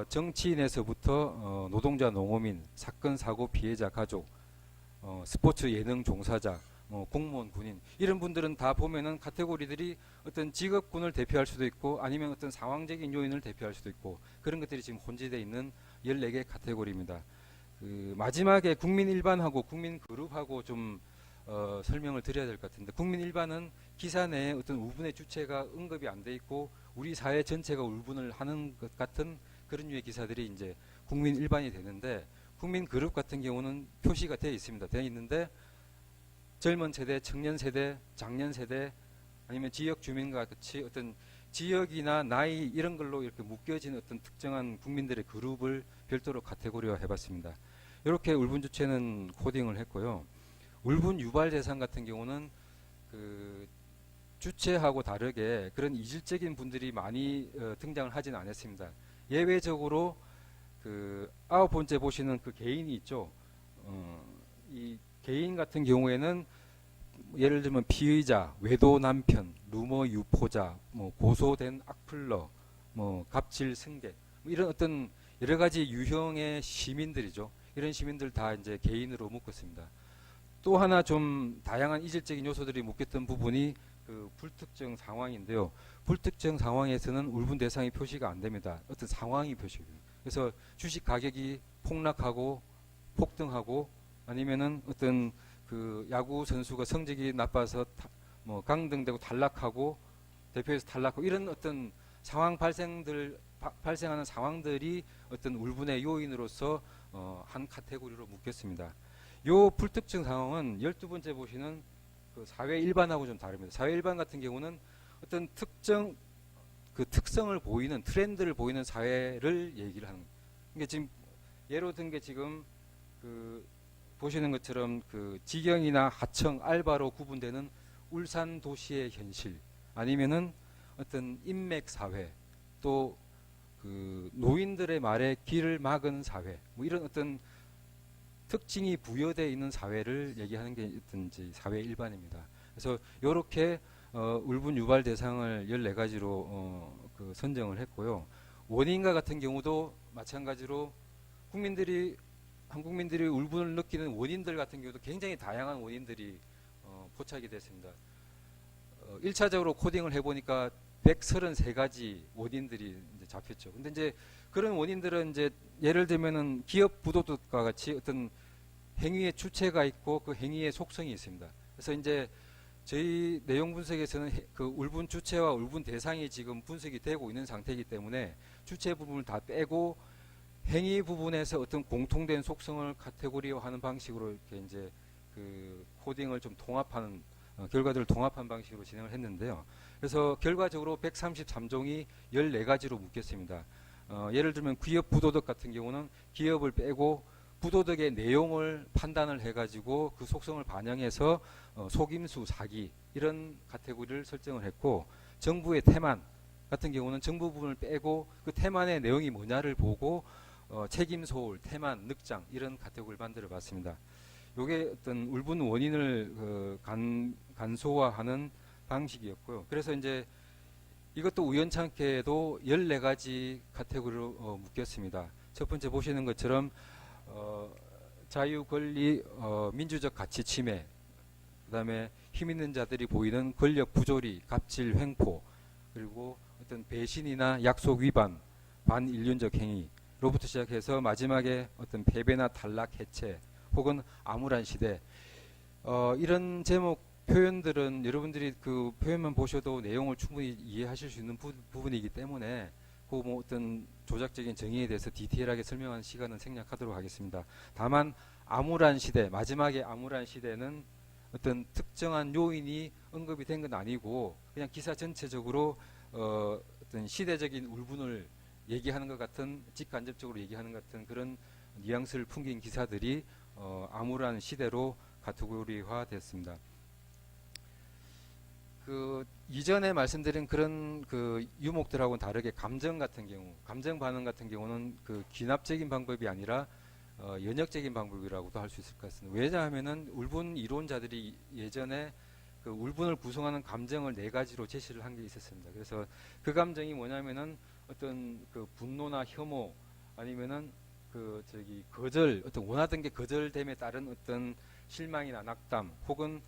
정치인에서부터 노동자, 농어민, 사건, 사고 피해자, 가족, 스포츠 예능 종사자, 공무원, 군인 이런 분들은 다 보면은 카테고리들이 어떤 직업군을 대표할 수도 있고 아니면 어떤 상황적인 요인을 대표할 수도 있고 그런 것들이 지금 혼재되어 있는 14개 카테고리입니다. 그 마지막에 국민 일반하고 국민 그룹하고 좀 설명을 드려야 될 것 같은데 국민 일반은 기사 내에 어떤 울분의 주체가 언급이 안 돼 있고 우리 사회 전체가 울분을 하는 것 같은 그런 류의 기사들이 이제 국민 일반이 되는데 국민 그룹 같은 경우는 표시가 되어 있습니다. 되어 있는데 젊은 세대, 청년 세대, 장년 세대 아니면 지역 주민과 같이 어떤 지역이나 나이 이런 걸로 이렇게 묶여진 어떤 특정한 국민들의 그룹을 별도로 카테고리화 해봤습니다. 이렇게 울분 주체는 코딩을 했고요. 울분 유발 대상 같은 경우는 그 주체하고 다르게 그런 이질적인 분들이 많이 등장을 하진 않았습니다. 예외적으로 그 9번째 보시는 그 개인이 있죠. 이 개인 같은 경우에는 예를 들면 피의자, 외도 남편, 루머 유포자, 뭐 고소된 악플러, 뭐 갑질 승객 뭐 이런 어떤 여러 가지 유형의 시민들이죠. 이런 시민들 다 이제 개인으로 묶었습니다. 또 하나 좀 다양한 이질적인 요소들이 묶였던 부분이 그 불특정 상황인데요. 불특정 상황에서는 울분 대상이 표시가 안 됩니다. 어떤 상황이 표시됩니다. 그래서 주식 가격이 폭락하고 폭등하고 아니면은 어떤 그 야구 선수가 성적이 나빠서 뭐 강등되고 탈락하고 대표에서 탈락하고 이런 어떤 상황 발생하는 상황들이 어떤 울분의 요인으로서 한 카테고리로 묶였습니다. 요 불특정 상황은 12번째 보시는 그 사회 일반하고 좀 다릅니다. 사회 일반 같은 경우는 어떤 특정 그 특성을 보이는 트렌드를 보이는 사회를 얘기를 하는. 이게 지금 예로 든 게 지금 그 보시는 것처럼 그 직영이나 하청, 알바로 구분되는 울산 도시의 현실, 아니면은 어떤 인맥 사회, 또 그 노인들의 말에 귀를 막은 사회, 뭐 이런 어떤 특징이 부여되어 있는 사회를 얘기하는 게 어떤지 사회 일반입니다. 그래서 이렇게 울분 유발 대상을 14가지로 그 선정을 했고요. 원인과 같은 경우도 마찬가지로 한국민들이 울분을 느끼는 원인들 같은 경우도 굉장히 다양한 원인들이 포착이 됐습니다. 1차적으로 코딩을 해보니까 133가지 원인들이 이제 잡혔죠. 근데 이제 그런 원인들은 이제 예를 들면은 기업 부도덕과 같이 어떤 행위의 주체가 있고 그 행위의 속성이 있습니다. 그래서 이제 저희 내용 분석에서는 그 울분 주체와 울분 대상이 지금 분석이 되고 있는 상태이기 때문에 주체 부분을 다 빼고 행위 부분에서 어떤 공통된 속성을 카테고리화하는 방식으로 이렇게 이제 그 코딩을 좀 통합하는 결과들을 통합한 방식으로 진행을 했는데요. 그래서 결과적으로 133종이 14가지로 묶였습니다. 예를 들면 기업 부도덕 같은 경우는 기업을 빼고 부도덕의 내용을 판단을 해가지고 그 속성을 반영해서 속임수, 사기 이런 카테고리를 설정을 했고, 정부의 태만 같은 경우는 정부 부분을 빼고 그 태만의 내용이 뭐냐를 보고 책임 소홀, 태만, 늑장 이런 카테고리를 만들어 봤습니다. 요게 어떤 울분 원인을 간소화하는 방식이었고요. 그래서 이제 이것도 우연찮게도 14가지 카테고리로 묶였습니다. 첫 번째 보시는 것처럼 자유, 권리, 민주적 가치 침해, 그다음에 힘 있는 자들이 보이는 권력 부조리, 갑질, 횡포, 그리고 어떤 배신이나 약속 위반, 반인륜적 행위로부터 시작해서 마지막에 어떤 패배나 탈락, 해체, 혹은 암울한 시대, 이런 제목 표현들은 여러분들이 그 표현만 보셔도 내용을 충분히 이해하실 수 있는 부분이기 때문에 그 뭐 어떤 조작적인 정의에 대해서 디테일하게 설명하는 시간은 생략하도록 하겠습니다. 다만 암울한 시대, 마지막에 암울한 시대는 어떤 특정한 요인이 언급이 된 건 아니고 그냥 기사 전체적으로 어떤 시대적인 울분을 얘기하는 것 같은, 직간접적으로 얘기하는 것 같은 그런 뉘앙스를 풍긴 기사들이 암울한 시대로 카테고리화 됐습니다. 그 이전에 말씀드린 그런 그 유목들하고는 다르게 감정 같은 경우, 감정 반응 같은 경우는 그 귀납적인 방법이 아니라 연역적인 방법이라고도 할 수 있을 것 같습니다. 왜냐하면은 울분 이론자들이 예전에 그 울분을 구성하는 감정을 4가지로 제시를 한 게 있었습니다. 그래서 그 감정이 뭐냐면은 어떤 그 분노나 혐오, 아니면은 그 거절, 어떤 원하던 게 거절됨에 따른 어떤 실망이나 낙담, 혹은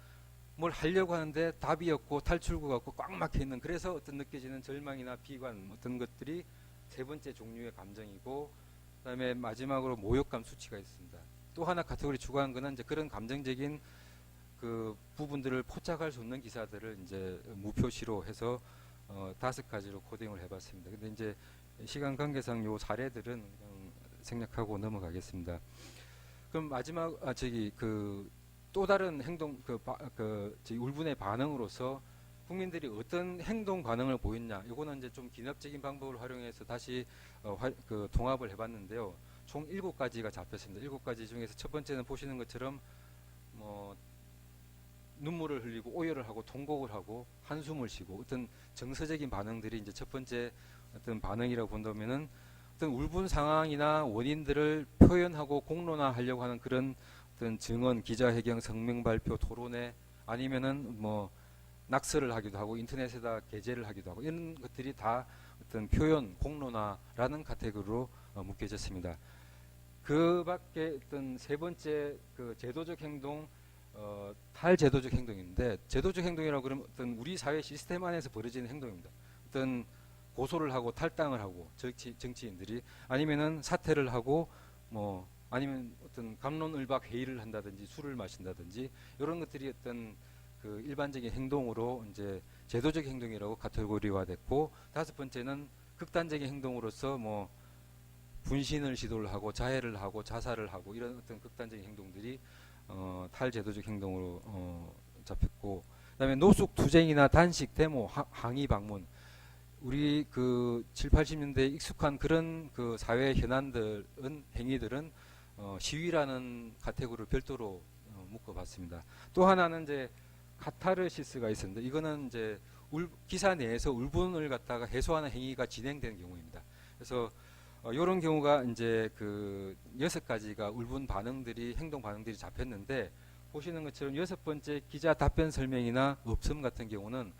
뭘 하려고 하는데 답이 없고 탈출구가 없고 꽉 막혀 있는, 그래서 어떤 느껴지는 절망이나 비관, 어떤 것들이 3번째 종류의 감정이고, 그다음에 마지막으로 모욕감 수치가 있습니다. 또 하나 카테고리 추가한 거는 이제 그런 감정적인 그 부분들을 포착할 수 없는 기사들을 이제 무표시로 해서 5가지로 코딩을 해봤습니다. 근데 이제 시간 관계상 요 사례들은 생략하고 넘어가겠습니다. 그럼 마지막 또 다른 행동 울분의 반응으로서 국민들이 어떤 행동 반응을 보였냐, 이거는 이제 좀 기납적인 방법을 활용해서 다시 통합을 해봤는데요. 총 7가지가 잡혔습니다. 7가지 중에서 첫 번째는 보시는 것처럼 뭐 눈물을 흘리고 오열을 하고 통곡을 하고 한숨을 쉬고, 어떤 정서적인 반응들이 이제 첫 번째 어떤 반응이라고 본다면은 어떤 울분 상황이나 원인들을 표현하고 공론화하려고 하는 그런 어떤 증언, 기자회견, 성명 발표, 토론회, 아니면은 뭐 낙서를 하기도 하고 인터넷에다 게재를 하기도 하고, 이런 것들이 다 어떤 표현, 공론화라는 카테고리로 묶여졌습니다. 그 밖에 어떤 3번째 그 제도적 행동, 탈제도적 행동인데, 제도적 행동이라고 그러면 어떤 우리 사회 시스템 안에서 벌어지는 행동입니다. 어떤 고소를 하고 탈당을 하고 정치인들이, 아니면은 사퇴를 하고 뭐 아니면 어떤 갑론을박 회의를 한다든지 술을 마신다든지, 이런 것들이 어떤 그 일반적인 행동으로 이제 제도적 행동이라고 카테고리화됐고, 5번째는 극단적인 행동으로서 뭐 분신을 시도를 하고 자해를 하고 자살을 하고 이런 어떤 극단적인 행동들이 탈제도적 행동으로 잡혔고, 그다음에 노숙 투쟁이나 단식, 데모, 항의 방문, 우리 그 7, 80년대에 익숙한 그런 그 사회 현안들은, 행위들은 시위라는 카테고리를 별도로 묶어봤습니다. 또 하나는 이제 카타르시스가 있습니다. 이거는 이제 기사 내에서 울분을 갖다가 해소하는 행위가 진행되는 경우입니다. 그래서 이런 경우가 이제 그 6가지가 울분 반응들이, 행동 반응들이 잡혔는데, 보시는 것처럼 6번째 기자 답변 설명이나 없음 같은 경우는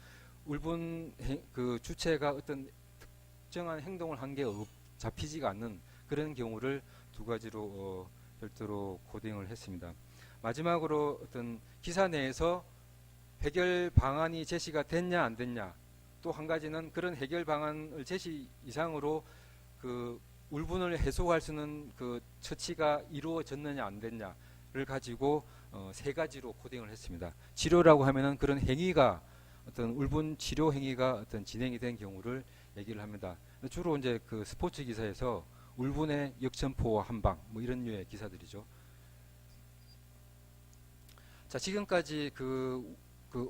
울분 그 주체가 어떤 특정한 행동을 한 게 잡히지가 않는 그런 경우를 2가지로 별도로 코딩을 했습니다. 마지막으로 어떤 기사 내에서 해결 방안이 제시가 됐냐 안 됐냐, 또 한 가지는 그런 해결 방안을 제시 이상으로 그 울분을 해소할 수 있는 그 처치가 이루어졌느냐 안 됐냐를 가지고 3가지로 코딩을 했습니다. 치료라고 하면은 그런 행위가, 어떤 울분 치료 행위가 어떤 진행이 된 경우를 얘기를 합니다. 주로 이제 그 스포츠 기사에서 울분의 역전포와 한방 뭐 이런 류의 기사들이죠. 자, 지금까지 그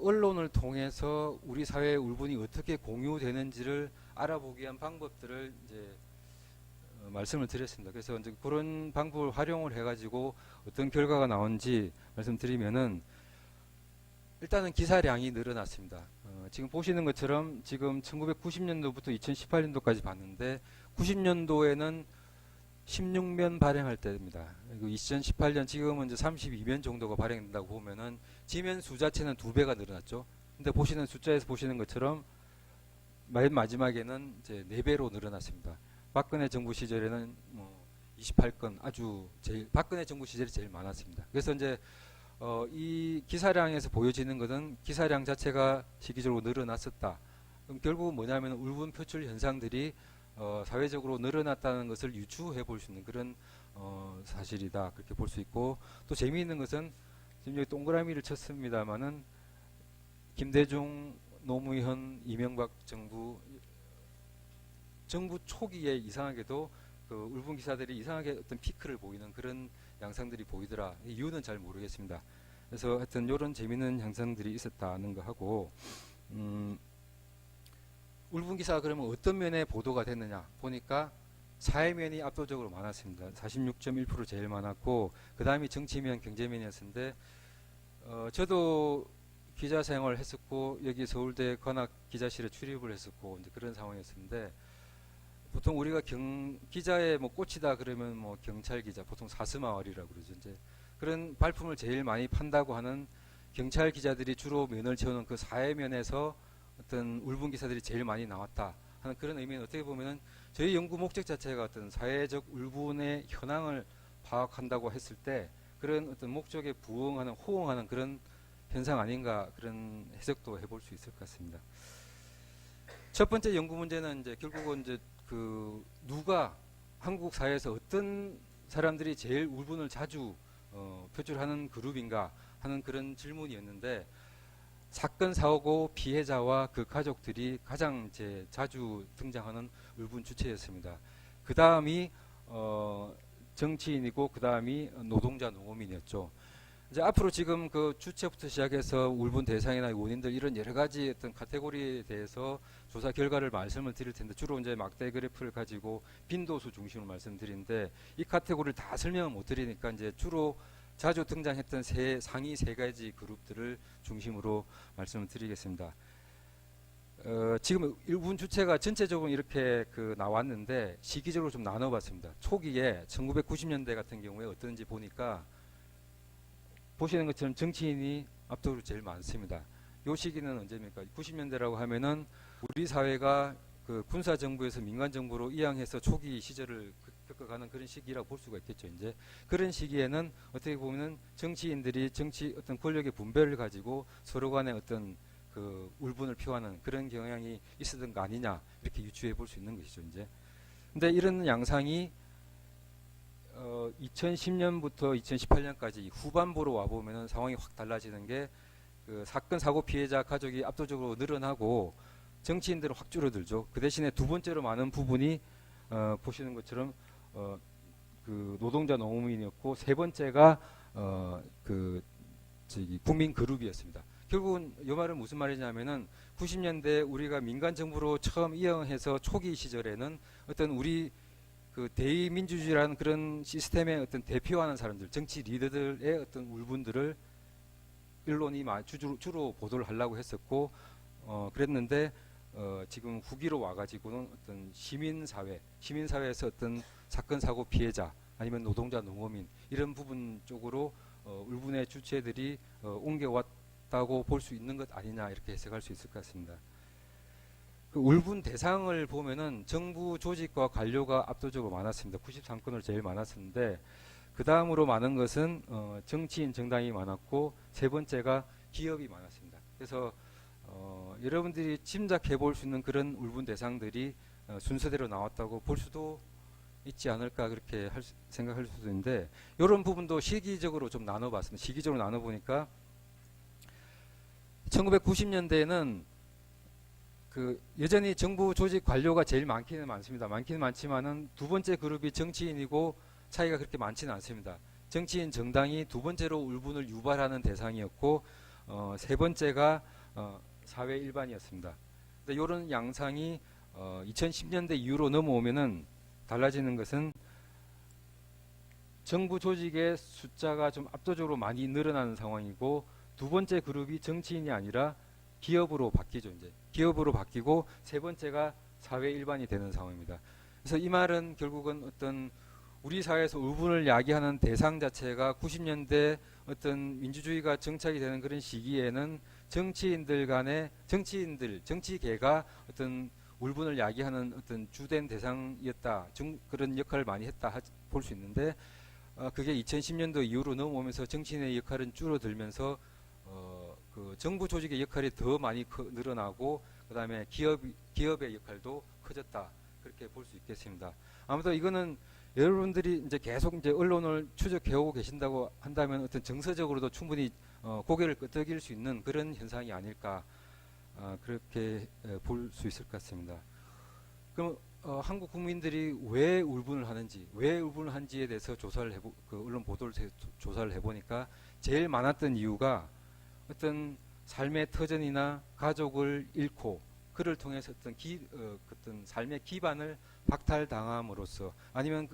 언론을 통해서 우리 사회의 울분이 어떻게 공유되는지를 알아보기 위한 방법들을 이제 말씀을 드렸습니다. 그래서 이제 그런 방법을 활용을 해가지고 어떤 결과가 나온지 말씀드리면은 일단은 기사량이 늘어났습니다. 지금 보시는 것처럼 지금 1990년도부터 2018년도까지 봤는데 90년도에는 16면 발행할 때입니다. 그리고 2018년 지금은 이제 32면 정도가 발행된다고 보면은 지면 수 자체는 2배가 늘어났죠. 근데 보시는 숫자에서 보시는 것처럼 맨 마지막에는 이제 4배로 늘어났습니다. 박근혜 정부 시절에는 28건 박근혜 정부 시절이 제일 많았습니다. 그래서 이제 이 기사량에서 보여지는 것은 기사량 자체가 시기적으로 늘어났었다. 그럼 결국은 뭐냐면 울분 표출 현상들이 사회적으로 늘어났다는 것을 유추해 볼 수 있는 그런 사실이다. 그렇게 볼 수 있고 또 재미있는 것은 지금 여기 동그라미를 쳤습니다마는 김대중, 노무현, 이명박 정부 초기에 이상하게도 그 울분 기사들이 이상하게 어떤 피크를 보이는 그런 양상들이 보이더라. 이유는 잘 모르겠습니다. 그래서 하여튼 이런 재미있는 현상들이 있었다는 거 하고 울분 기사가 그러면 어떤 면에 보도가 됐느냐 보니까 사회면이 압도적으로 많았습니다. 46.1% 제일 많았고 그 다음이 정치면, 경제면이었는데 저도 기자 생활을 했었고 여기 서울대 관악 기자실에 출입을 했었고 이제 그런 상황이었는데 보통 우리가 기자의 뭐 꽃이다 그러면 뭐 경찰 기자, 보통 사스마을이라고 그러죠. 이제 그런 발품을 제일 많이 판다고 하는 경찰 기자들이 주로 면을 채우는 그 사회면에서 어떤 울분 기사들이 제일 많이 나왔다 하는 그런 의미는 어떻게 보면은 저희 연구 목적 자체가 어떤 사회적 울분의 현황을 파악한다고 했을 때 그런 어떤 목적에 부응하는 호응하는 그런 현상 아닌가 그런 해석도 해볼 수 있을 것 같습니다. 첫 번째 연구 문제는 이제 결국은 이제 그 누가 한국 사회에서 어떤 사람들이 제일 울분을 자주 표출하는 그룹인가 하는 그런 질문이었는데 사건 사고 피해자와 그 가족들이 가장 자주 등장하는 울분 주체였습니다. 그 다음이 정치인이고 그 다음이 노동자 농업인이었죠. 이제 앞으로 지금 그 주체부터 시작해서 울분 대상이나 원인들 이런 여러 가지 어떤 카테고리에 대해서 조사 결과를 말씀을 드릴 텐데 주로 이제 막대 그래프를 가지고 빈도수 중심으로 말씀드리는데 이 카테고리를 다 설명을 못 드리니까 이제 주로 자주 등장했던 상위 세 가지 그룹들을 중심으로 말씀을 드리겠습니다. 지금 울분 주체가 전체적으로 이렇게 나왔는데 시기적으로 좀 나눠봤습니다. 초기에 1990년대 같은 경우에 어떤지 보니까 보시는 것처럼 정치인이 압도적으로 제일 많습니다. 요 시기는 언제입니까? 90년대라고 하면은 우리 사회가 그 군사 정부에서 민간 정부로 이양해서 초기 시절을 겪어가는 그런 시기라고 볼 수가 있겠죠. 이제 그런 시기에는 어떻게 보면은 정치인들이 어떤 권력의 분배를 가지고 서로 간에 어떤 그 울분을 표하는 그런 경향이 있었던 거 아니냐 이렇게 유추해 볼 수 있는 것이죠. 이제 근데 이런 양상이 2010년부터 2018년까지 후반부로 와 보면은 상황이 확 달라지는 게 그 사건 사고 피해자 가족이 압도적으로 늘어나고 정치인들은 확 줄어들죠. 그 대신에 두 번째로 많은 부분이 보시는 것처럼 그 노동자 농민이었고 세 번째가 국민 그룹이었습니다. 결국은 이 말은 무슨 말이냐면은 90년대 우리가 민간 정부로 처음 이양해서 초기 시절에는 어떤 우리 그 대의민주주의라는 그런 시스템의 어떤 대표하는 사람들, 정치 리더들의 어떤 울분들을 언론이 주로 보도를 하려고 했었고 그랬는데 지금 후기로 와가지고는 어떤 시민사회에서 어떤 사건 사고 피해자 아니면 노동자 농어민 이런 부분 쪽으로 울분의 주체들이 옮겨왔다고 볼 수 있는 것 아니냐 이렇게 해석할 수 있을 것 같습니다. 그 울분 대상을 보면은 정부 조직과 관료가 압도적으로 많았습니다. 93건을 제일 많았었는데 그 다음으로 많은 것은 정치인 정당이 많았고 세 번째가 기업이 많았습니다. 그래서 여러분들이 짐작해 볼 수 있는 그런 울분 대상들이 순서대로 나왔다고 볼 수도 있지 않을까 그렇게 생각할 수도 있는데 이런 부분도 시기적으로 좀 나눠봤습니다. 시기적으로 나눠보니까 1990년대에는 그 여전히 정부 조직 관료가 제일 많기는 많습니다. 많기는 많지만은 두 번째 그룹이 정치인이고 차이가 그렇게 많지는 않습니다. 정치인 정당이 두 번째로 울분을 유발하는 대상이었고 세 번째가 사회 일반이었습니다. 근데 이런 양상이 2010년대 이후로 넘어오면은 달라지는 것은 정부 조직의 숫자가 좀 압도적으로 많이 늘어나는 상황이고, 두 번째 그룹이 정치인이 아니라 기업으로 바뀌죠. 이제 기업으로 바뀌고, 세 번째가 사회 일반이 되는 상황입니다. 그래서 이 말은 결국은 어떤 우리 사회에서 울분을 야기하는 대상 자체가 90년대 어떤 민주주의가 정착이 되는 그런 시기에는 정치인들 간의 정치계가 어떤 울분을 야기하는 어떤 주된 대상이었다. 그런 역할을 많이 했다 볼 수 있는데, 그게 2010년도 이후로 넘어오면서 정치인의 역할은 줄어들면서 그 정부 조직의 역할이 더 많이 늘어나고, 그다음에 기업의 역할도 커졌다. 그렇게 볼 수 있겠습니다. 아무튼 이거는 여러분들이 이제 계속 이제 언론을 추적해오고 계신다고 한다면 어떤 정서적으로도 충분히 고개를 끄덕일 수 있는 그런 현상이 아닐까, 그렇게 볼 수 있을 것 같습니다. 그럼 한국 국민들이 왜 울분을 하는지, 왜 울분을 한지에 대해서 언론 보도를 조사를 해보니까 제일 많았던 이유가 어떤 삶의 터전이나 가족을 잃고 그를 통해서 어떤 삶의 기반을 박탈당함으로써, 아니면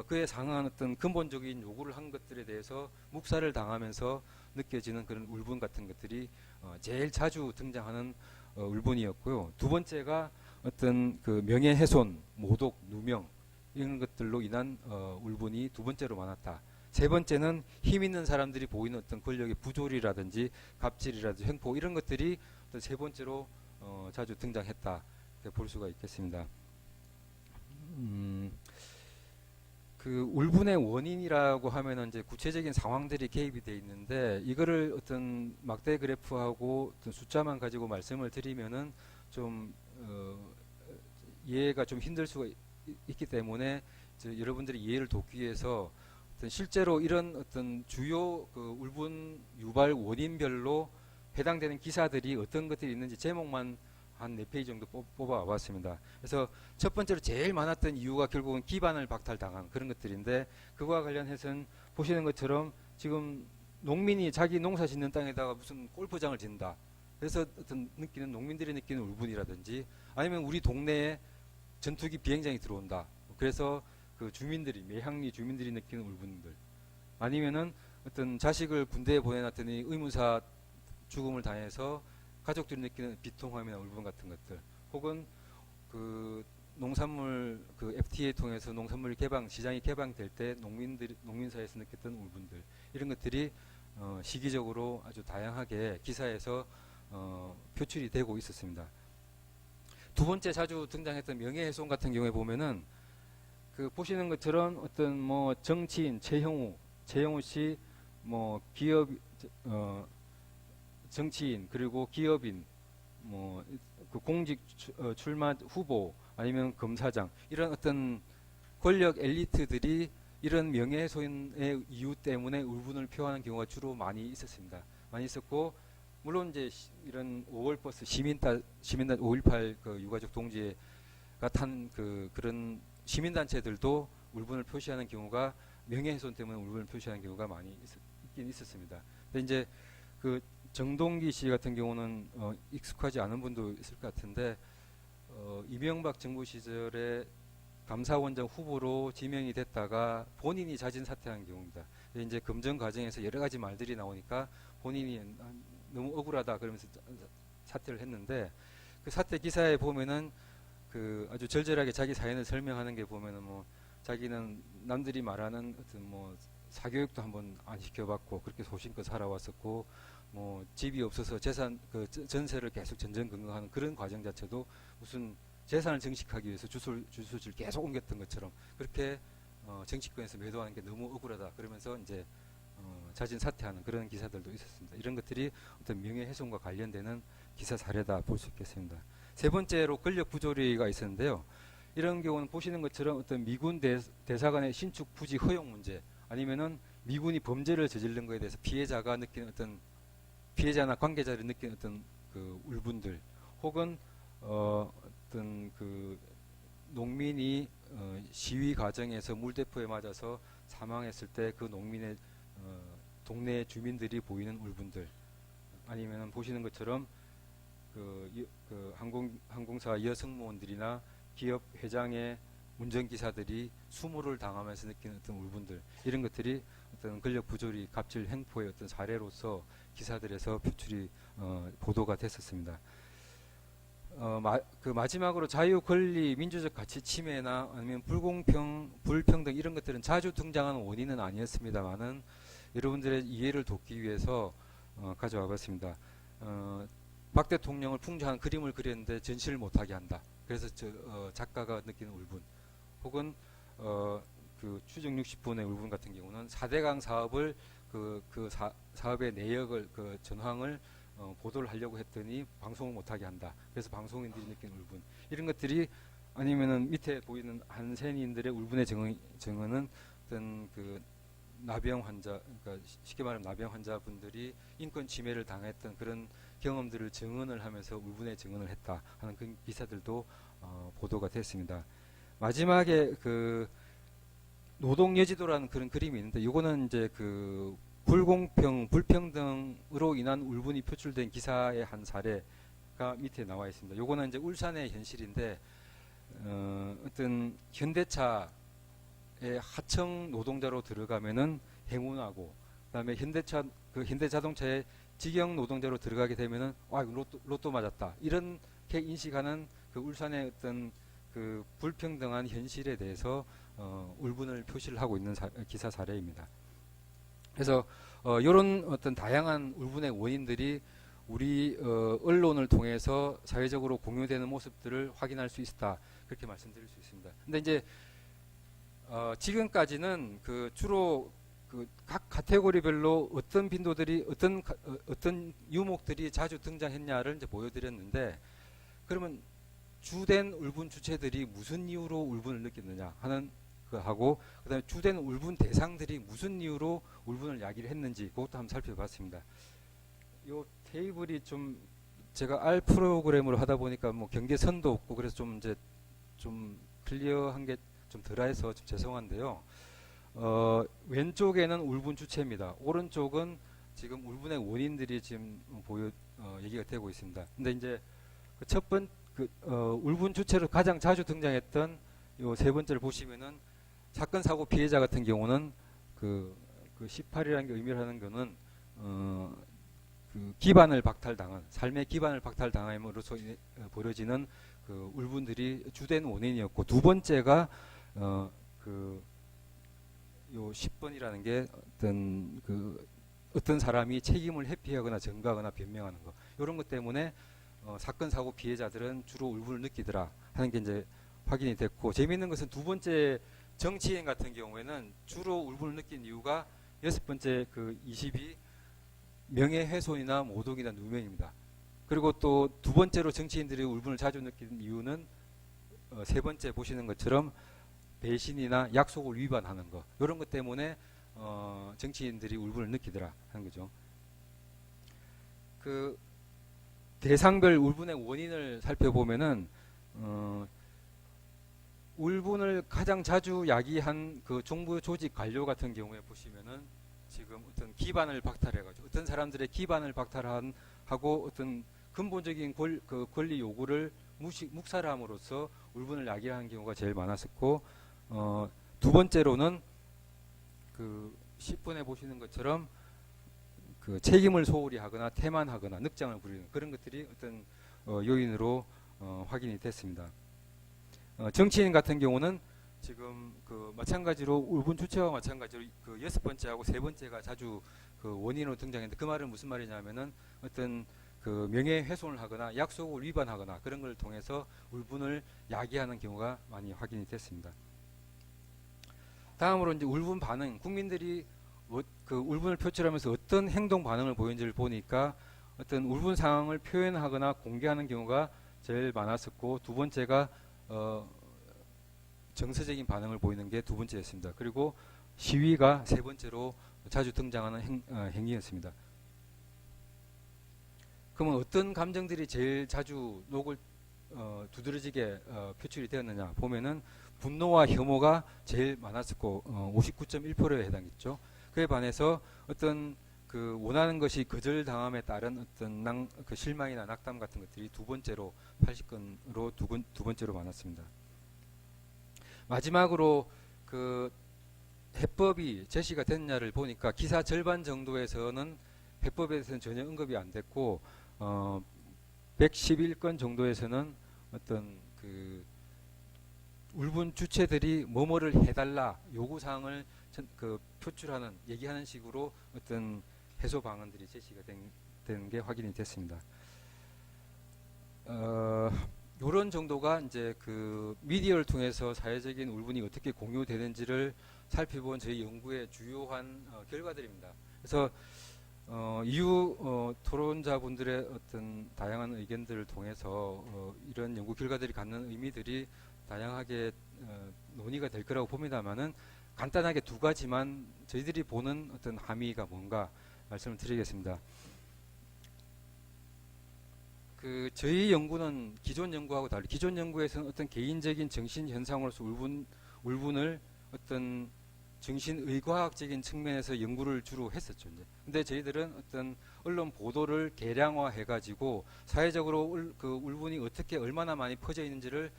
그에 상응한 어떤 근본적인 요구를 한 것들에 대해서 묵살을 당하면서 느껴지는 그런 울분 같은 것들이 제일 자주 등장하는 울분이었고요. 두 번째가 어떤 그 명예훼손, 모독, 누명 이런 것들로 인한 울분이 두 번째로 많았다. 세 번째는 힘 있는 사람들이 보이는 어떤 권력의 부조리라든지 갑질이라든지 횡포 이런 것들이 어떤 세 번째로 자주 등장했다. 이렇게 볼 수가 있겠습니다. 그 울분의 원인이라고 하면은 이제 구체적인 상황들이 개입이 돼 있는데, 이거를 어떤 막대 그래프하고 어떤 숫자만 가지고 말씀을 드리면은 좀 이해가 좀 힘들 수가 있기 때문에 여러분들이 이해를 돕기 위해서 어떤 실제로 이런 어떤 주요 그 울분 유발 원인별로 해당되는 기사들이 어떤 것들이 있는지 제목만 한 4페이지 정도 뽑아 봤습니다. 그래서 첫 번째로 제일 많았던 이유가 결국은 기반을 박탈당한 그런 것들인데, 그거와 관련해서는 보시는 것처럼 지금 농민이 자기 농사 짓는 땅에다가 무슨 골프장을 짓는다. 그래서 어떤 농민들이 느끼는 울분이라든지, 아니면 우리 동네에 전투기 비행장이 들어온다. 그래서 그 매향리 주민들이 느끼는 울분들, 아니면은 어떤 자식을 군대에 보내놨더니 의무사 죽음을 당해서 가족들이 느끼는 비통함이나 울분 같은 것들, 혹은 그 농산물 그 FTA 통해서 농산물 시장이 개방될 때 농민사에서 느꼈던 울분들, 이런 것들이 시기적으로 아주 다양하게 기사에서 표출이 되고 있었습니다. 두 번째 자주 등장했던 명예훼손 같은 경우에 보면은 그 보시는 것처럼 어떤 뭐 정치인 최형우 씨, 뭐 기업 정치인, 그리고 기업인, 뭐 그 공직 출마 후보, 아니면 검사장, 이런 어떤 권력 엘리트들이 이런 명예훼손의 이유 때문에 울분을 표하는 경우가 주로 많이 있었습니다. 많이 있었고, 물론 이제 이런 5월 버스 시민단 5.18 그 유가족 동지가 탄 그런 시민단체들도 울분을 표시하는 경우가, 명예훼손 때문에 울분을 표시하는 경우가 많이 있긴 있었습니다. 근데 이제 그 정동기 씨 같은 경우는 익숙하지 않은 분도 있을 것 같은데, 이명박 정부 시절에 감사원장 후보로 지명이 됐다가 본인이 자진 사퇴한 경우입니다. 근데 이제 검증 과정에서 여러 가지 말들이 나오니까 본인이 너무 억울하다 그러면서 사퇴를 했는데, 그 사퇴 기사에 보면은 그 아주 절절하게 자기 사연을 설명하는 게 보면은 뭐 자기는 남들이 말하는 어떤 뭐 사교육도 한번 안 시켜봤고 그렇게 소신껏 살아왔었고, 뭐 집이 없어서 전세를 계속 전전긍긍하는 그런 과정 자체도 무슨 재산을 증식하기 위해서 주소지를 계속 옮겼던 것처럼 그렇게 정치권에서 매도하는 게 너무 억울하다 그러면서 이제 자진 사퇴하는 그런 기사들도 있었습니다. 이런 것들이 어떤 명예훼손과 관련되는 기사 사례다 볼 수 있겠습니다. 세 번째로 권력 부조리가 있었는데요. 이런 경우는 보시는 것처럼 어떤 미군 대사관의 신축 부지 허용 문제, 아니면은 미군이 범죄를 저지른 것에 대해서 피해자나 관계자를 느끼는 어떤 그 울분들, 혹은 어떤 그 농민이 시위 과정에서 물대포에 맞아서 사망했을 때 그 농민의 동네 주민들이 보이는 울분들, 아니면은 보시는 것처럼 그 항공사 여승무원들이나 기업 회장의 운전기사들이 수모를 당하면서 느끼는 어떤 울분들, 이런 것들이 어떤 근력 부조리, 갑질 횡포의 어떤 사례로서 기사들에서 표출이 보도가 됐었습니다. 마지막으로 자유, 권리, 민주적 가치 침해나 아니면 불평등 이런 것들은 자주 등장하는 원인은 아니었습니다만은 여러분들의 이해를 돕기 위해서 가져와 봤습니다. 박 대통령을 풍자한 그림을 그렸는데 전시를 못하게 한다. 그래서 작가가 느끼는 울분, 혹은 그 추정 60분의 울분 같은 경우는 4대강 사업을 사업의 내역을 전황을 보도를 하려고 했더니 방송을 못하게 한다. 그래서 방송인들이 느끼는 울분, 이런 것들이, 아니면은 밑에 보이는 한센인들의 울분의 증언은 어떤 그 나병 환자, 그러니까 쉽게 말하면 나병 환자분들이 인권 침해를 당했던 그런 경험들을 증언을 하면서 울분의 증언을 했다 하는 그 기사들도 보도가 됐습니다. 마지막에 그 노동여지도라는 그런 그림이 있는데, 이거는 이제 그 불평등으로 인한 울분이 표출된 기사의 한 사례가 밑에 나와 있습니다. 요거는 이제 울산의 현실인데, 어떤 현대차의 하청 노동자로 들어가면은 행운하고, 그다음에 현대자동차의 직영 노동자로 들어가게 되면은 로또 맞았다, 이렇게 인식하는 그 울산의 어떤 그 불평등한 현실에 대해서 울분을 표시를 하고 있는 기사 사례입니다. 그래서 이런 어떤 다양한 울분의 원인들이 우리 언론을 통해서 사회적으로 공유되는 모습들을 확인할 수 있다, 그렇게 말씀드릴 수 있습니다. 근데 이제 지금까지는 주로 각 카테고리별로 어떤 빈도들이 어떤 유목들이 자주 등장했냐를 이제 보여드렸는데, 그러면 주된 울분 주체들이 무슨 이유로 울분을 느꼈느냐 하는 하고, 그다음에 주된 울분 대상들이 무슨 이유로 울분을 야기를 했는지 그것도 한번 살펴봤습니다. 요 테이블이 좀 제가 R 프로그램으로 하다 보니까 뭐 경계선도 없고 그래서 좀 이제 좀 클리어한 게 좀 덜해서 좀 죄송한데요. 왼쪽에는 울분 주체입니다. 오른쪽은 지금 울분의 원인들이 지금 얘기가 되고 있습니다. 근데 이제 첫 번째 울분 주체로 가장 자주 등장했던 요 세 번째를 보시면은 사건 사고 피해자 같은 경우는 그 18이라는 게 의미를 하는 거는 기반을 박탈당한, 삶의 기반을 박탈당함으로써 벌어지는 그 울분들이 주된 원인이었고, 두 번째가 요 10번이라는 게 어떤 사람이 책임을 회피하거나 전가하거나 변명하는 거, 이런 것 때문에 사건 사고 피해자들은 주로 울분을 느끼더라 하는 게 이제 확인이 됐고, 재미있는 것은 두 번째 정치인 같은 경우에는 주로 울분을 느낀 이유가 6번째 22 명예훼손이나 모독이나 누명입니다. 그리고 또 두 번째로 정치인들이 울분을 자주 느끼는 이유는 세 번째 보시는 것처럼 배신이나 약속을 위반하는 거, 이런 것 때문에 정치인들이 울분을 느끼더라 하는 거죠. 그 대상별 울분의 원인을 살펴보면은 울분을 가장 자주 야기한 그 정부 조직 관료 같은 경우에 보시면은 지금 어떤 기반을 박탈해가지고 어떤 사람들의 기반을 박탈하고 어떤 근본적인 권리 요구를 묵살함으로써 울분을 야기하는 경우가 제일 많았었고, 두 번째로는 10분에 보시는 것처럼 책임을 소홀히 하거나 태만하거나 늑장을 부리는 그런 것들이 어떤 요인으로 확인이 됐습니다. 정치인 같은 경우는 지금 마찬가지로 울분 주체와 마찬가지로 6번째하고 세 번째가 자주 원인으로 등장했는데, 그 말은 무슨 말이냐면은 어떤 명예훼손을 하거나 약속을 위반하거나 그런 걸 통해서 울분을 야기하는 경우가 많이 확인이 됐습니다. 다음으로 이제 울분 반응, 국민들이 울분을 표출하면서 어떤 행동 반응을 보이는지를 보니까 어떤 울분 상황을 표현하거나 공개하는 경우가 제일 많았었고, 두 번째가 정서적인 반응을 보이는 게 두 번째였습니다. 그리고 시위가 세 번째로 자주 등장하는 행위였습니다. 그러면 어떤 감정들이 제일 자주 녹을 두드러지게 표출이 되었느냐 보면은 분노와 혐오가 제일 많았었고 59.1%에 해당했죠. 그에 반해서 어떤 원하는 것이 거절당함에 따른 어떤 실망이나 낙담 같은 것들이 두 번째로 80건으로 두 번째로 많았습니다. 마지막으로 그 해법이 제시가 됐냐를 보니까 기사 절반 정도에서는 해법에 대해서는 전혀 언급이 안 됐고 111건 정도에서는 어떤 그 울분 주체들이 뭐뭐를 해달라 요구 사항을 그 표출하는 얘기하는 식으로 어떤 해소 방안들이 제시가 된 게 확인이 됐습니다. 요런 정도가 이제 그 미디어를 통해서 사회적인 울분이 어떻게 공유되는지를 살펴본 저희 연구의 주요한 결과들입니다. 그래서 이후 토론자분들의 어떤 다양한 의견들을 통해서 이런 연구 결과들이 갖는 의미들이 다양하게 논의가 될 거라고 봅니다만은 간단하게 두 가지만 저희들이 보는 어떤 함의가 뭔가 말씀을 드리겠습니다. 그 저희 연구는 기존 연구하고 달리 기존 연구에서는 어떤 개인적인 정신 현상으로서 울분을 어떤 정신의과학적인 측면에서 연구를 주로 했었죠. 이제. 근데 저희들은 어떤 언론 보도를 개량화해가지고 사회적으로 그 울분이 어떻게 얼마나 많이 퍼져 있는지를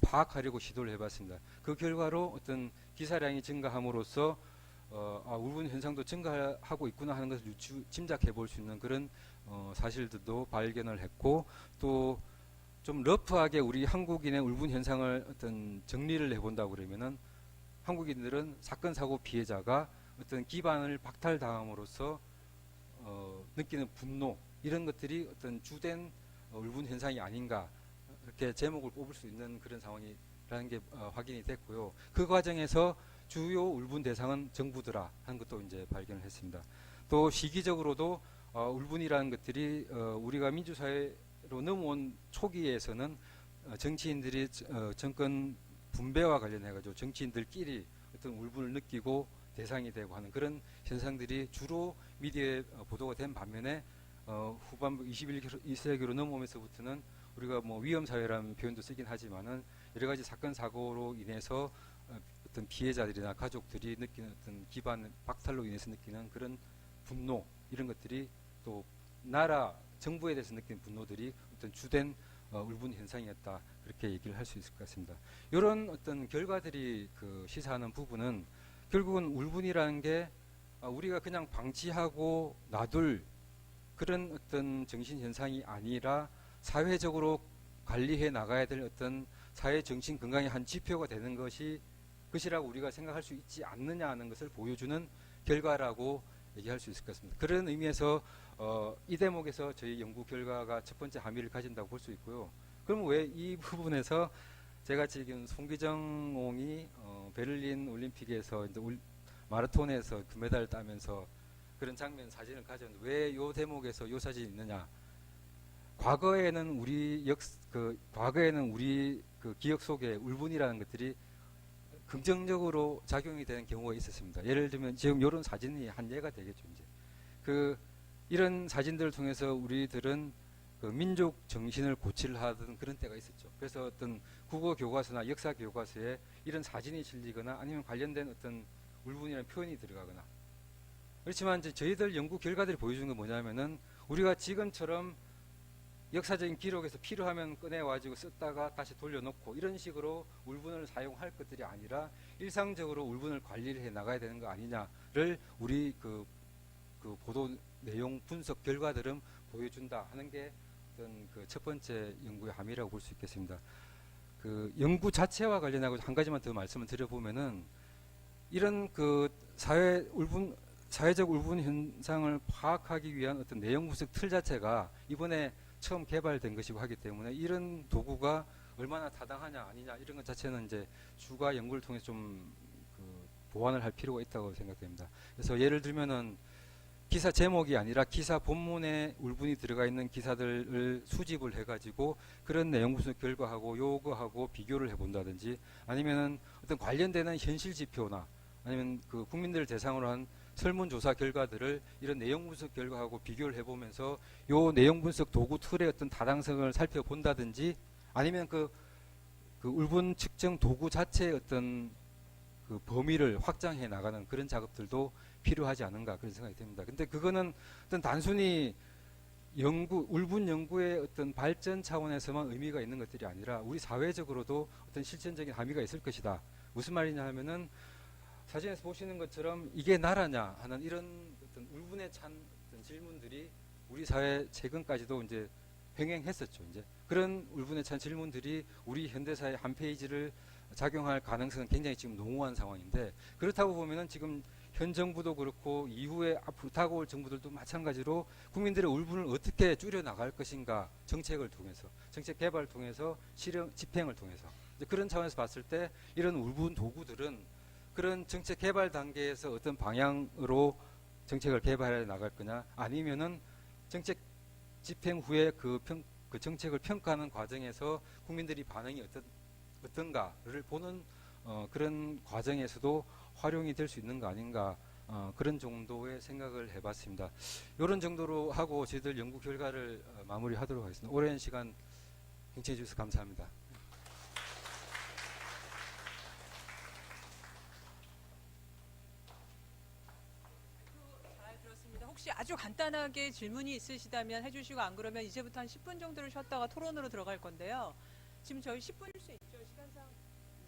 파악하려고 시도를 해봤습니다. 그 결과로 어떤 기사량이 증가함으로써 울분 현상도 증가하고 있구나 하는 것을 짐작해 볼 수 있는 그런 사실들도 발견을 했고 또 좀 러프하게 우리 한국인의 울분 현상을 어떤 정리를 해본다고 그러면은 한국인들은 사건 사고 피해자가 어떤 기반을 박탈당함으로써 느끼는 분노 이런 것들이 어떤 주된 울분 현상이 아닌가 이렇게 제목을 뽑을 수 있는 그런 상황이라는 게 확인이 됐고요. 그 과정에서 주요 울분 대상은 정부더라 하는 것도 이제 발견을 했습니다. 또 시기적으로도 울분이라는 것들이 우리가 민주사회로 넘어온 초기에서는 정치인들이 정권 분배와 관련해가지고 정치인들끼리 어떤 울분을 느끼고 대상이 되고 하는 그런 현상들이 주로 미디어에 보도가 된 반면에 후반부 21세기로 넘어오면서부터는 우리가 뭐 위험사회라는 표현도 쓰긴 하지만은 여러 가지 사건 사고로 인해서 어떤 피해자들이나 가족들이 느끼는 어떤 기반 박탈로 인해서 느끼는 그런 분노 이런 것들이 또 나라 정부에 대해서 느끼는 분노들이 어떤 주된 울분 현상이었다 그렇게 얘기를 할 수 있을 것 같습니다. 이런 어떤 결과들이 그 시사하는 부분은 결국은 울분이라는 게 우리가 그냥 방치하고 놔둘 그런 어떤 정신 현상이 아니라 사회적으로 관리해 나가야 될 어떤 사회 정신 건강의 한 지표가 되는 것이라고 우리가 생각할 수 있지 않느냐 하는 것을 보여주는 결과라고 얘기할 수 있을 것 같습니다. 그런 의미에서 이 대목에서 저희 연구 결과가 첫 번째 함의를 가진다고 볼 수 있고요. 그럼 왜 이 부분에서 제가 지금 송기정옹이 베를린 올림픽에서 이제 마라톤에서 금메달을 따면서 그런 장면 사진을 가졌는데 왜 이 대목에서 이 사진이 있느냐? 과거에는 우리 그 기억 속에 울분이라는 것들이 긍정적으로 작용이 되는 경우가 있었습니다. 예를 들면 지금 이런 사진이 한 예가 되겠죠. 이제 이런 사진들을 통해서 우리들은 그 민족 정신을 고취를 하던 그런 때가 있었죠. 그래서 어떤 국어 교과서나 역사 교과서에 이런 사진이 실리거나 아니면 관련된 어떤 울분이라는 표현이 들어가거나 그렇지만 이제 저희들 연구 결과들이 보여주는 건 뭐냐면은 우리가 지금처럼 역사적인 기록에서 필요하면 꺼내와가지고 썼다가 다시 돌려놓고 이런 식으로 울분을 사용할 것들이 아니라 일상적으로 울분을 관리를 해 나가야 되는 거 아니냐를 우리 그 보도 내용 분석 결과들은 보여준다 하는 게 어떤 그 첫 번째 연구의 함의라고 볼 수 있겠습니다. 그 연구 자체와 관련하고 한 가지만 더 말씀을 드려보면은 이런 그 사회적 울분 현상을 파악하기 위한 어떤 내용 분석 틀 자체가 이번에 처음 개발된 것이고 하기 때문에 이런 도구가 얼마나 타당하냐 아니냐 이런 것 자체는 이제 추가 연구를 통해서 좀 보완을 할 필요가 있다고 생각됩니다. 그래서 예를 들면은 기사 제목이 아니라 기사 본문에 울분이 들어가 있는 기사들을 수집을 해가지고 그런 내용 분석 결과하고 요거하고 비교를 해본다든지 아니면은 어떤 관련되는 현실 지표나 아니면 그 국민들을 대상으로 한 설문조사 결과들을 이런 내용 분석 결과하고 비교를 해보면서 요 내용 분석 도구 틀의 어떤 타당성을 살펴본다든지 아니면 그 울분 측정 도구 자체의 어떤 그 범위를 확장해 나가는 그런 작업들도 필요하지 않은가 그런 생각이 듭니다. 근데 그거는 어떤 단순히 울분 연구의 어떤 발전 차원에서만 의미가 있는 것들이 아니라 우리 사회적으로도 어떤 실천적인 함의가 있을 것이다. 무슨 말이냐 하면은 사진에서 보시는 것처럼 이게 나라냐 하는 이런 어떤 울분에 찬 어떤 질문들이 우리 사회 최근까지도 이제 횡행했었죠. 이제 그런 울분에 찬 질문들이 우리 현대사의 한 페이지를 작용할 가능성은 굉장히 지금 농후한 상황인데, 그렇다고 보면은 지금 현 정부도 그렇고 이후에 앞으로 다가올 정부들도 마찬가지로 국민들의 울분을 어떻게 줄여 나갈 것인가, 정책을 통해서, 정책 개발을 통해서, 실행 집행을 통해서, 이제 그런 차원에서 봤을 때 이런 울분 도구들은 그런 정책 개발 단계에서 어떤 방향으로 정책을 개발해 나갈 거냐, 아니면은 정책 집행 후에 그 정책을 평가하는 과정에서 국민들이 반응이 어떤가를 보는 그런 과정에서도 활용이 될 수 있는 거 아닌가, 그런 정도의 생각을 해봤습니다. 이런 정도로 하고 저희들 연구 결과를 마무리하도록 하겠습니다. 오랜 시간 경청해 주셔서 감사합니다. 잘 들었습니다. 혹시 아주 간단하게 질문이 있으시다면 해주시고, 안 그러면 이제부터 한 10분 정도를 쉬었다가 토론으로 들어갈 건데요. 지금 저희 10분일 수 있죠? 시간상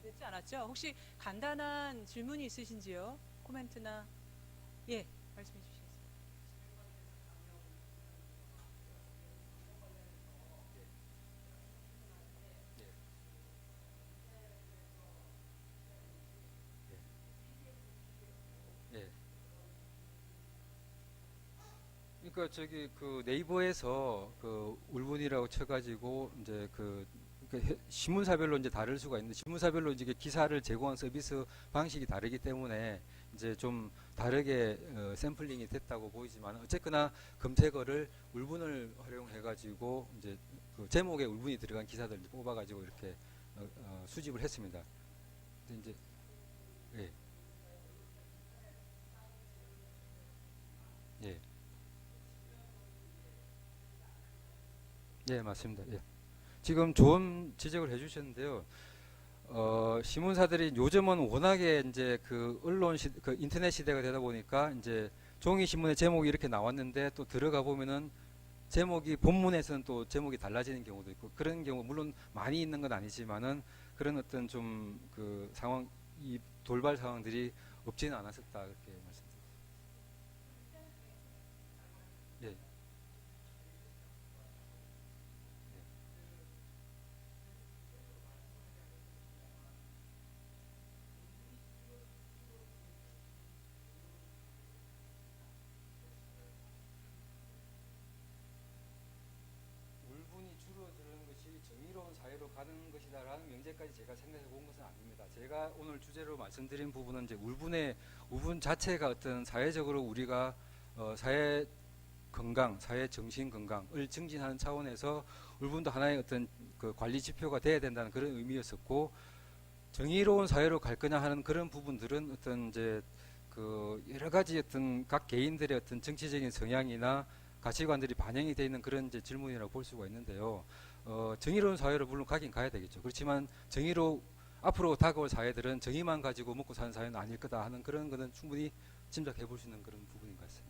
늦지 않았죠? 혹시 간단한 질문이 있으신지요? 코멘트나. 예, 말씀해 주시겠습니다. 예. 그러니까 저기 그 네이버에서 그 울분이라고 쳐가지고 이제 신문사별로 이제 다를 수가 있는데, 신문사별로 이제 기사를 제공한 서비스 방식이 다르기 때문에 이제 좀 다르게 샘플링이 됐다고 보이지만, 어쨌거나 검색어를 울분을 활용해가지고 이제 그 제목에 울분이 들어간 기사들 이제 뽑아가지고 이렇게 수집을 했습니다. 근데 이제 예. 예. 예, 맞습니다. 예. 지금 좋은 지적을 해주셨는데요. 신문사들이 요즘은 워낙에 이제 그 그 인터넷 시대가 되다 보니까 이제 종이 신문의 제목이 이렇게 나왔는데 또 들어가 보면은 제목이 본문에서는 또 제목이 달라지는 경우도 있고, 그런 경우 물론 많이 있는 건 아니지만은 그런 어떤 좀 그 상황, 이 돌발 상황들이 없지는 않았었다, 그렇게 말씀드립니다. 예. 울분이 줄어드는 것이 정의로운 사회로 가는 것이다라는 명제까지 제가 생각해 본 것은 아닙니다. 제가 오늘 주제로 말씀드린 부분은 이제 울분 자체가 어떤 사회적으로 우리가 사회 건강, 사회 정신 건강을 증진하는 차원에서 울분도 하나의 어떤 그 관리 지표가 돼야 된다는 그런 의미였었고, 정의로운 사회로 갈 거냐 하는 그런 부분들은 어떤 이제 그 여러 가지 어떤 각 개인들의 어떤 정치적인 성향이나 가치관들이 반영이 되어 있는 그런 이제 질문이라고 볼 수가 있는데요. 정의로운 사회로 물론 가긴 가야 되겠죠. 그렇지만 앞으로 다가올 사회들은 정의만 가지고 먹고 사는 사회는 아닐 거다 하는 그런 거는 충분히 짐작해 볼 수 있는 그런 부분인 것 같습니다.